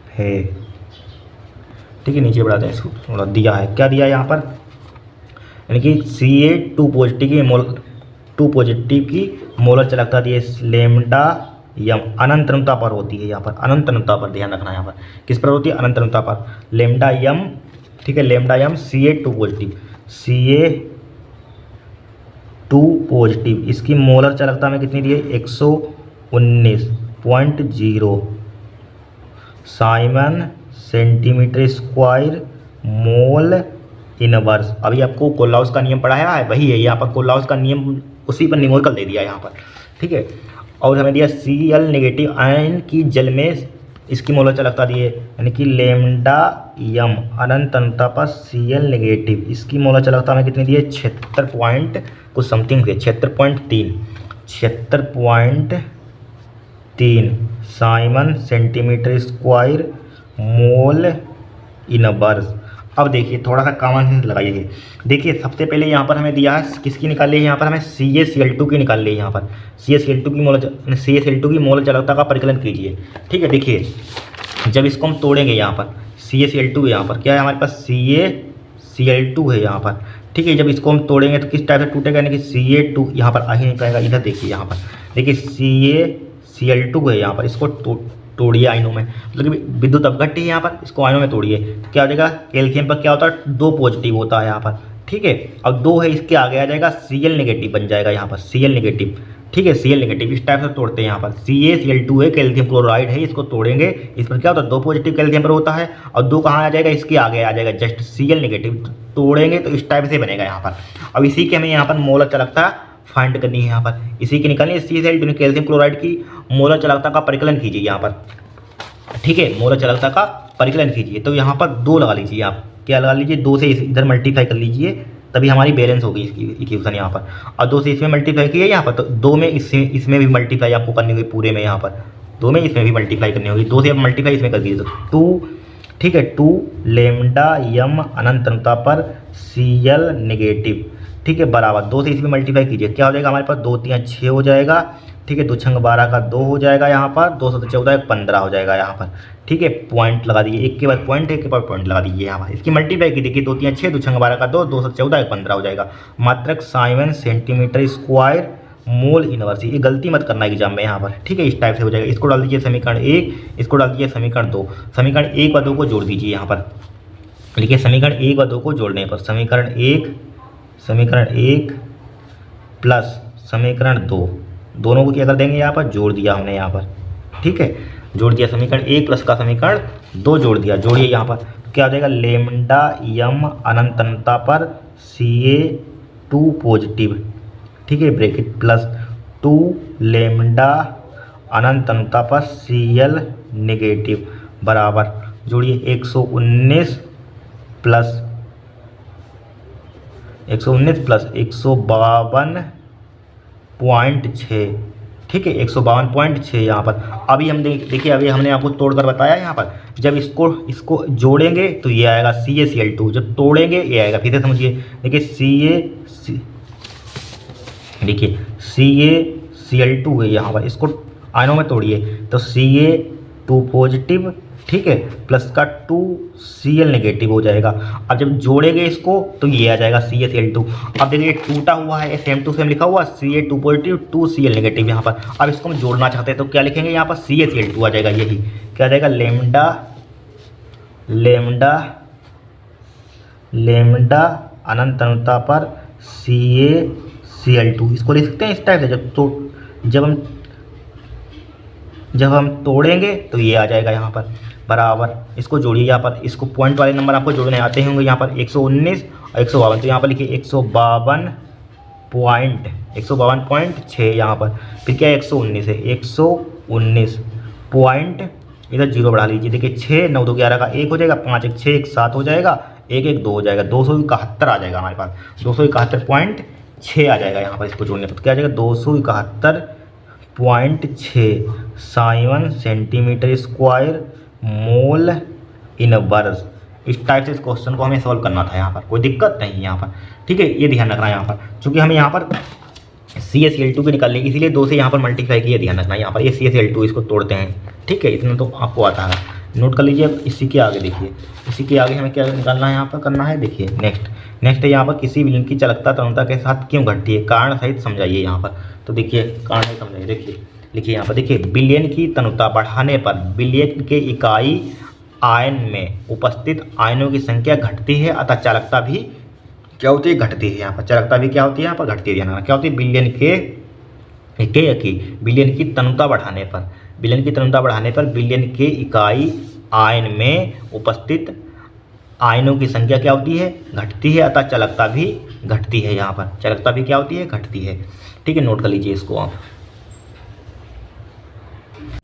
है। ठीक है, नीचे बढ़ाते हैं इसको थोड़ा। दिया है, क्या दिया है यहाँ पर, यानी कि Ca2 पॉजिटिव की मोलर चालकता दी है लेमडा यम, अनंत अनुता पर होती है यहाँ पर। अनंत अनुता पर ध्यान रखना, यहाँ पर किस पर होती है, अनंत अनुता पर। लेमडा यम, ठीक है, लेमडा यम Ca2 पॉजिटिव, इसकी मोलर चालकता में कितनी दी है, 119.0 Simon centimetre square mole inverse. अभी आपको कोललाउस का नियम पढ़ाया है, वही है यहाँ पर। कोललाउस का नियम उसी पर न्यूमेरिकल दे दिया यहाँ पर। ठीक है, और हमें दिया Cl नेगेटिव आयन की जल में इसकी मोलर चालकता दी है, यानी कि लेमडा यम अनंत अनुता पर Cl नेगेटिव, इसकी मोलर चालकता हमें कितनी दी है 76 पॉइंट कुछ समथिंग है, 76.3 Simon centimetre square mole inverse. अब देखिए थोड़ा सा कॉमन सेंस लगाइए। देखिए सबसे पहले यहाँ पर हमें दिया है किसकी निकाल ली है, यहाँ पर हमें CaCl2 की निकाल ली है। यहाँ पर CaCl2 की मोलर चालकता का परिकलन कीजिए। ठीक है, देखिए जब इसको हम तोड़ेंगे यहाँ पर CaCl2 यहाँ पर क्या है हमारे पास CaCl2 है यहाँ पर। ठीक है, जब इसको हम तोड़ेंगे तो किस टाइप से टूटेगा, यानी कि Ca2 यहाँ पर आ ही नहीं पाएगा। इधर देखिए, यहाँ पर देखिए CaCl2 है यहाँ पर, इसको तोड़िए आयनों में, मतलब कि विद्युत अपघट्य है यहाँ पर, इसको आयनों में तोड़िए तो क्या हो जाएगा, कैल्शियम पर क्या होता है 2 पॉजिटिव होता है यहाँ पर। ठीक है, अब 2 है, इसके आगे आ जाएगा Cl नेगेटिव बन जाएगा यहाँ पर, Cl नेगेटिव। ठीक है, Cl नेगेटिव इस टाइप से तोड़ते हैं यहाँ पर। CaCl2 है, कैल्शियम क्लोराइड है, इसको तोड़ेंगे, इस पर क्या होता है 2 पॉजिटिव कैल्शियम पर होता है, और 2 कहाँ आ जाएगा, इसके आगे आ जाएगा जस्ट Cl नेगेटिव। तोड़ेंगे तो इस टाइप से बनेगा यहाँ पर। अब इसी के हमें यहाँ पर मोलर चालकता फाइंड करनी है यहाँ पर, इसी की निकालनी है। CaCl2 कैल्शियम क्लोराइड की मोलर चालकता का परिकलन कीजिए यहाँ पर। ठीक है, मोलर चालकता का परिकलन कीजिए, तो यहाँ पर 2 लगा लीजिए आप, क्या लगा लीजिए 2 से इधर मल्टीप्लाई कर लीजिए, तभी हमारी बैलेंस होगी इसकी इक्वेशन यहाँ पर। और 2 से इसमें मल्टीप्लाई किया यहाँ पर, तो 2 में इसमें भी मल्टीप्लाई आपको करनी होगी पूरे में, यहाँ पर 2 में इसमें भी मल्टीप्लाई करनी होगी, 2 से अब मल्टीप्लाई इसमें कर दीजिए तो 2। ठीक है, 2 लेमडा यम अनंत अनुता पर Cl नेगेटिव। ठीक है, बराबर 2 से इसमें मल्टीप्लाई कीजिए, क्या हो जाएगा हमारे पास 2 3 6 हो जाएगा। ठीक है, 2 छंग 12 का 2 हो जाएगा यहाँ पर, 2 7 14 15 हो जाएगा यहाँ पर। ठीक है, पॉइंट लगा दीजिए, एक के बाद पॉइंट, एक के बाद पॉइंट लगा दीजिए यहाँ पर। इसकी मल्टीप्लाई की देखिए 2 3 6, 2 छंग 12 का 2, 2 7 14 15 हो जाएगा। मात्रक Simon centimetre square mole inverse, ये गलती मत करना एग्जाम में यहाँ पर। ठीक है, इस टाइप से हो जाएगा। इसको डाल दीजिए समीकरण 1, इसको डाल दीजिए समीकरण 2, समीकरण 1 व 2 को जोड़ दीजिए यहाँ पर। लिखिए समीकरण 1 व 2 को जोड़ने पर समीकरण 1 प्लस समीकरण 2, दोनों को क्या कर देंगे यहाँ पर, जोड़ दिया हमने यहाँ पर। ठीक है, जोड़ दिया, समीकरण 1 प्लस का समीकरण 2 जोड़ दिया। जोड़िए यहाँ पर क्या हो जाएगा, लेमडा यम अनंत अनंता पर Ca2 पॉजिटिव। ठीक है, ब्रैकेट प्लस 2 लेमडा अनंत अनंता पर Cl नेगेटिव बराबर, जोड़िए 119 प्लस 152.6। ठीक है, 152.6 यहाँ पर। अभी हम देखिए, अभी हमने आपको तोड़कर बताया यहाँ पर, जब इसको जोड़ेंगे तो ये आएगा CaCl2, जब तोड़ेंगे ये आएगा। फिर से समझिए, देखिए CaCl2 है यहाँ पर, इसको आयनों में तोड़िए तो Ca2 पॉजिटिव। ठीक है, प्लस का 2 Cl नेगेटिव हो जाएगा। अब जब जोड़ेंगे इसको तो ये आ जाएगा CaCl2। अब देखिए टूटा हुआ है, सेम लिखा हुआ, Ca2 पॉजिटिव 2 Cl नेगेटिव यहाँ पर। अब इसको हम जोड़ना चाहते हैं तो क्या लिखेंगे यहाँ पर, CaCl2 आ जाएगा, यही क्या आ जाएगा, लेमडा अनंत अनुता पर CaCl2। इसको लिख सकते हैं इस टाइप से, जब हम तोड़ेंगे तो ये आ जाएगा यहाँ पर बराबर। इसको जोड़िए यहाँ पर, इसको पॉइंट वाले नंबर आपको जोड़ने आते होंगे यहाँ पर 119 और 152, तो यहाँ पर लिखिए 152.6 यहाँ पर। फिर क्या 119 है, 119 पॉइंट, इधर 0 बढ़ा लीजिए। देखिए 6 9 2 11 का 1 हो जाएगा, 5 1 6 1 7 हो जाएगा, 1 1 2 हो जाएगा, 271 आ जाएगा हमारे पास, 271.6 आ जाएगा यहाँ पर। इसको जोड़ने पर क्या आ जाएगा, 271.6 Simon centimetre square mole inverse. इस टाइप से इस क्वेश्चन को हमें सॉल्व करना था यहाँ पर, कोई दिक्कत नहीं यहाँ पर। ठीक है, ये ध्यान रखना है यहाँ पर, क्योंकि हमें यहाँ पर CaCl2 की निकालनी, इसीलिए 2 से यहाँ पर मल्टीप्लाई किया, ध्यान रखना यहाँ पर। ये CaCl2 इसको तोड़ते हैं। ठीक है, इतना तो आपको आता है, नोट कर लीजिए। अब इसी के आगे देखिए, इसी के आगे हमें क्या निकालना है यहाँ पर, करना है। देखिए नेक्स्ट है यहाँ पर, किसी विलयन की चालकता तनुता के साथ क्यों घटती है, कारण सहित समझाइए यहाँ पर। तो देखिए कारण सहित समझाइए, देखिए लिखिए यहाँ पर, देखिए विलयन की तनुता बढ़ाने पर विलयन के इकाई आयन में उपस्थित आयनों की संख्या घटती है, अतः चालकता भी क्या होती है, घटती है। यहाँ पर चालकता भी क्या होती है, यहाँ पर घटती है। ध्यान क्या होती है, विलयन की तनुता बढ़ाने पर विलयन के इकाई आयन में उपस्थित आयनों की संख्या क्या होती है, घटती है, अतः चालकता भी घटती है। यहाँ पर चालकता भी क्या होती है, घटती है। ठीक है, नोट कर लीजिए इसको आप।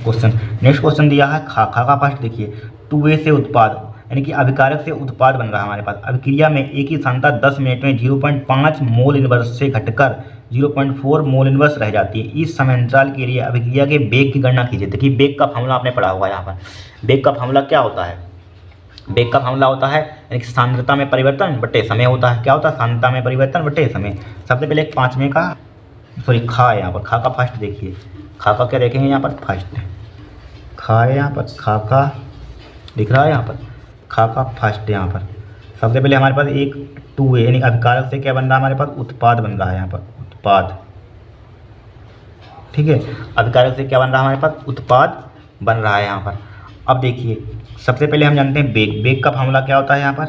क्वेश्चन। नेक्स्ट क्वेश्चन दिया है खा का फर्स्ट देखिए, टू वे से उत्पाद यानी कि अभिकारक से उत्पाद बन रहा है हमारे पास। अभिक्रिया में एक ही सांद्रता 10 मिनट में 0.5 मोल इनवर्स से घटकर 0.4 मोल इनवर्स रह जाती है। इस समय अंतराल के लिए अभिक्रिया के वेग की गणना कीजिए। देखिए वेग का फॉर्मूला आपने पढ़ा होगा यहाँ पर। वेग का फॉर्मूला क्या होता है? वेग का फॉर्मूला होता है यानी कि सांद्रता में परिवर्तन बटे समय होता है। क्या होता है? सांद्रता में परिवर्तन बटे समय। सबसे पहले 5वें का सॉरी खा है यहाँ पर, खा का फर्स्ट देखिए, खा का क्या देखेंगे यहाँ पर फर्स्ट, खा है यहाँ पर, खा का दिख रहा है यहाँ पर, खा का फर्स्ट यहाँ पर। सबसे पहले हमारे पास एक टू है यानी अभिकारक से क्या बन रहा है हमारे पास? उत्पाद बन रहा है यहाँ पर, उत्पाद। ठीक है, अभिकारक से क्या बन रहा है हमारे पास? उत्पाद बन रहा है यहाँ पर। अब देखिए सबसे पहले हम जानते हैं वेग। वेग का फॉर्मूला क्या होता है यहाँ पर?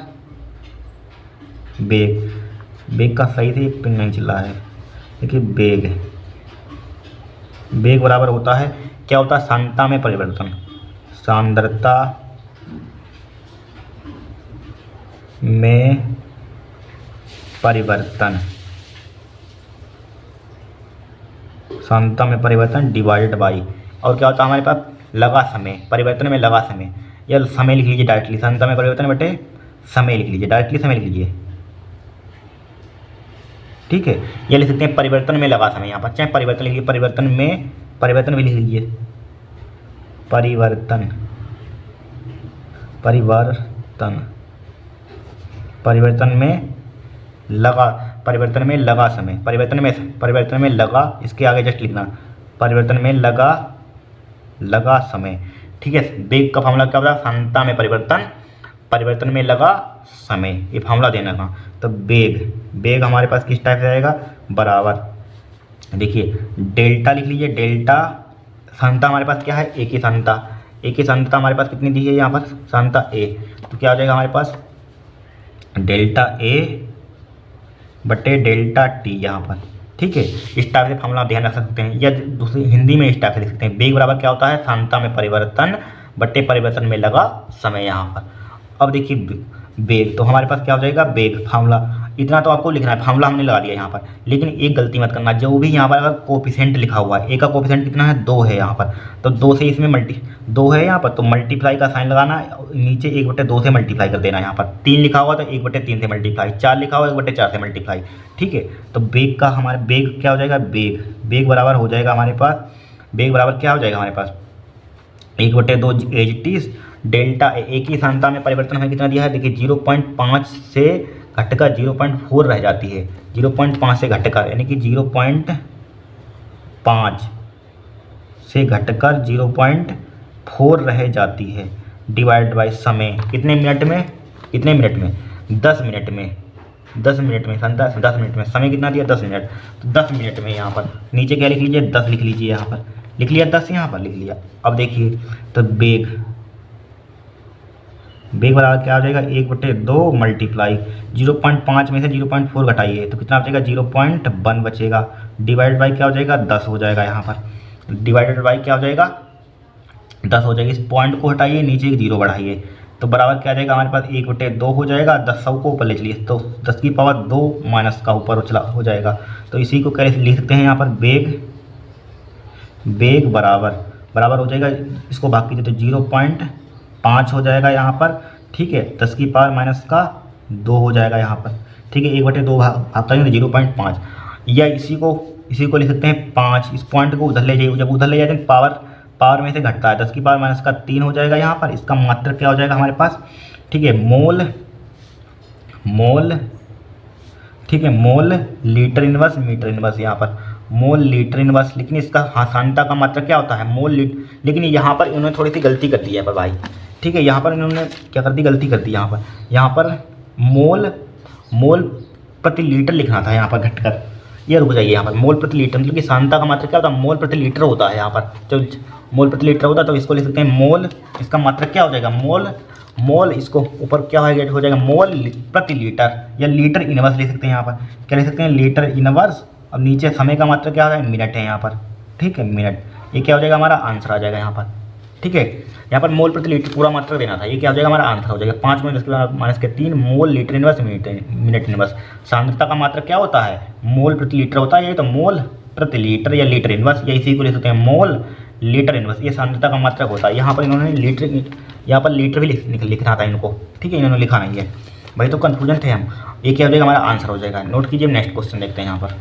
वेग का सही से पिन नहीं चल रहा है। देखिए वेग बराबर होता है क्या होता है? सांद्रता में परिवर्तन, सांद्रता में परिवर्तन, सांद्रता में परिवर्तन डिवाइडेड बाई, और क्या होता है हमारे पास? लगा समय, परिवर्तन में लगा समय, या समय लिख लीजिए डायरेक्टली, सांद्रता में परिवर्तन बटे समय लिख लीजिए, डायरेक्टली समय लिख लीजिए। ठीक है, ये लिख सकते हैं परिवर्तन में लगा समय यहाँ पर, चाहे परिवर्तन लिखिए, परिवर्तन भी लिख लीजिए, परिवर्तन में लगा, इसके आगे जस्ट लिखना परिवर्तन में लगा समय। ठीक है, वेग का फॉर्मूला क्या होता है? सांद्रता में परिवर्तन में लगा समय, ये फॉर्मूला देना था। तो वेग हमारे पास किस टाइप से आएगा? बराबर देखिए डेल्टा लिख लीजिए, डेल्टा सांद्रता हमारे पास क्या है? एक ही सांद्रता हमारे पास कितनी दी है यहाँ पर? सांद्रता ए, तो क्या हो जाएगा हमारे पास? डेल्टा ए बटे डेल्टा टी यहाँ पर। ठीक है, इस टाइप से फॉर्मूला ध्यान रख सकते हैं, या दूसरी हिंदी में इस टाइप से लिख सकते हैं। वेग बराबर क्या होता है? सांद्रता में परिवर्तन बटे परिवर्तन में लगा समय यहाँ पर। अब देखिए वेग, तो हमारे पास क्या हो जाएगा? वेग फॉर्मूला इतना तो आपको लिखना है, फॉर्मूला हमने लगा दिया यहाँ पर। लेकिन एक गलती मत करना, जो भी यहाँ पर अगर कोफिशिएंट लिखा हुआ है, ए का कोफिशिएंट कितना है? 2 है यहाँ पर, तो 2 से इसमें 2 है यहाँ पर, तो मल्टीप्लाई का साइन लगाना, नीचे 1/2 से मल्टीप्लाई कर देना। यहाँ पर 3 लिखा हुआ तो 1/3 से मल्टीप्लाई, 4 लिखा हुआ 1/4 से मल्टीप्लाई। ठीक है, तो वेग का हमारे वेग क्या हो जाएगा? वेग बराबर हो जाएगा हमारे पास, वेग बराबर क्या हो जाएगा हमारे पास? 1/2 एच डेल्टा एक ही सांद्रता में परिवर्तन हमें कितना दिया है? देखिए 0.5 से घटकर 0.4 रह जाती है, 0.5 से घटकर यानी कि 0.5 से घटकर 0.4 रह जाती है, डिवाइड बाय समय। कितने मिनट में? 10 मिनट में, 10 मिनट में सांद्रता 10 मिनट में, समय कितना दिया? 10 मिनट, तो 10 मिनट में यहाँ पर नीचे क्या लिख लीजिए? 10 लिख लीजिए, यहाँ पर लिख लिया 10, यहाँ पर लिख लिया। अब देखिए तो वेग बराबर क्या हो जाएगा? 1/2 मल्टीप्लाई 0.5 में से 0.4 घटाइए तो कितना बचेगा? 0.1 बचेगा, डिवाइड बाई क्या हो जाएगा? 10 हो जाएगा यहाँ पर, डिवाइडेड बाई क्या हो जाएगा? 10 हो जाएगा। इस पॉइंट को हटाइए, नीचे एक 0 बढ़ाइए, तो बराबर क्या आ जाएगा हमारे पास? 1/2 हो जाएगा, 10 को ऊपर ले चलिए तो 10 की पावर 2 माइनस का ऊपर हो जाएगा। तो इसी को कैसे लिख सकते हैं यहाँ पर? वेग बराबर हो जाएगा, इसको भाग कीजिए तो 0.5 हो जाएगा यहाँ पर। ठीक है, 10 की पावर माइनस का 2 हो जाएगा यहाँ पर। ठीक है, 1/2 भागता है 0.5, या इसी को लिख सकते हैं 5। इस पॉइंट को उधर ले जाइए, जब उधर ले जाते हैं पावर में से घटता है, 10 की पावर माइनस का 3 हो जाएगा यहाँ पर। इसका मात्रक क्या हो जाएगा हमारे पास? ठीक है, mole litre inverse metre inverse, यहाँ पर मोल लीटर इनवर्स। लेकिन इसका सांद्रता का मात्रक क्या होता है? Mole litre. लेकिन यहाँ पर इन्होंने थोड़ी सी गलती कर दी है पर भाई। ठीक है, यहाँ पर इन्होंने क्या कर दी? गलती कर दी यहाँ पर मोल प्रति लीटर लिखना था यहाँ पर घटकर। ये रुक जाइए, यहाँ पर मोल प्रति लीटर, मतलब कि सांद्रता का मात्रक क्या होता है? मोल प्रति लीटर होता है यहाँ पर। तो मोल प्रति लीटर होता है तो इसको लिख सकते हैं मोल, इसका मात्रक क्या हो जाएगा? मोल इसको ऊपर क्या हो जाएगा? मोल प्रति लीटर, या लीटर इनवर्स लिख सकते हैं यहाँ पर। क्या लिख सकते हैं? Litre inverse. अब नीचे समय का मात्रक क्या है? मिनट है यहाँ पर। ठीक है, मिनट। ये क्या हो जाएगा? हमारा आंसर आ जाएगा यहाँ पर। ठीक है, यहाँ पर मोल प्रति लीटर पूरा मात्रक देना था, ये क्या हो जाएगा? हमारा आंसर हो जाएगा 5 में 10 की माइनस के 3 मोल लीटर इनवर्स मिनट इनवर्स। सांद्रता का मात्रक क्या होता है? मोल प्रति लीटर होता है, ये तो मोल प्रति लीटर या लीटर इनवर्स, या इसी को लिख सकते हैं मोल लीटर इनवर्स, ये सांद्रता का मात्रक होता है। यहाँ पर इन्होंने लीटर, यहाँ पर लीटर भी लिखना था इनको, ठीक है, इन्होंने लिखा नहीं है भाई, तो कन्फ्यूजन थे हम। ये क्या हो जाएगा, हमारा आंसर हो जाएगा। नोट कीजिए, नेक्स्ट क्वेश्चन देखते हैं यहाँ पर।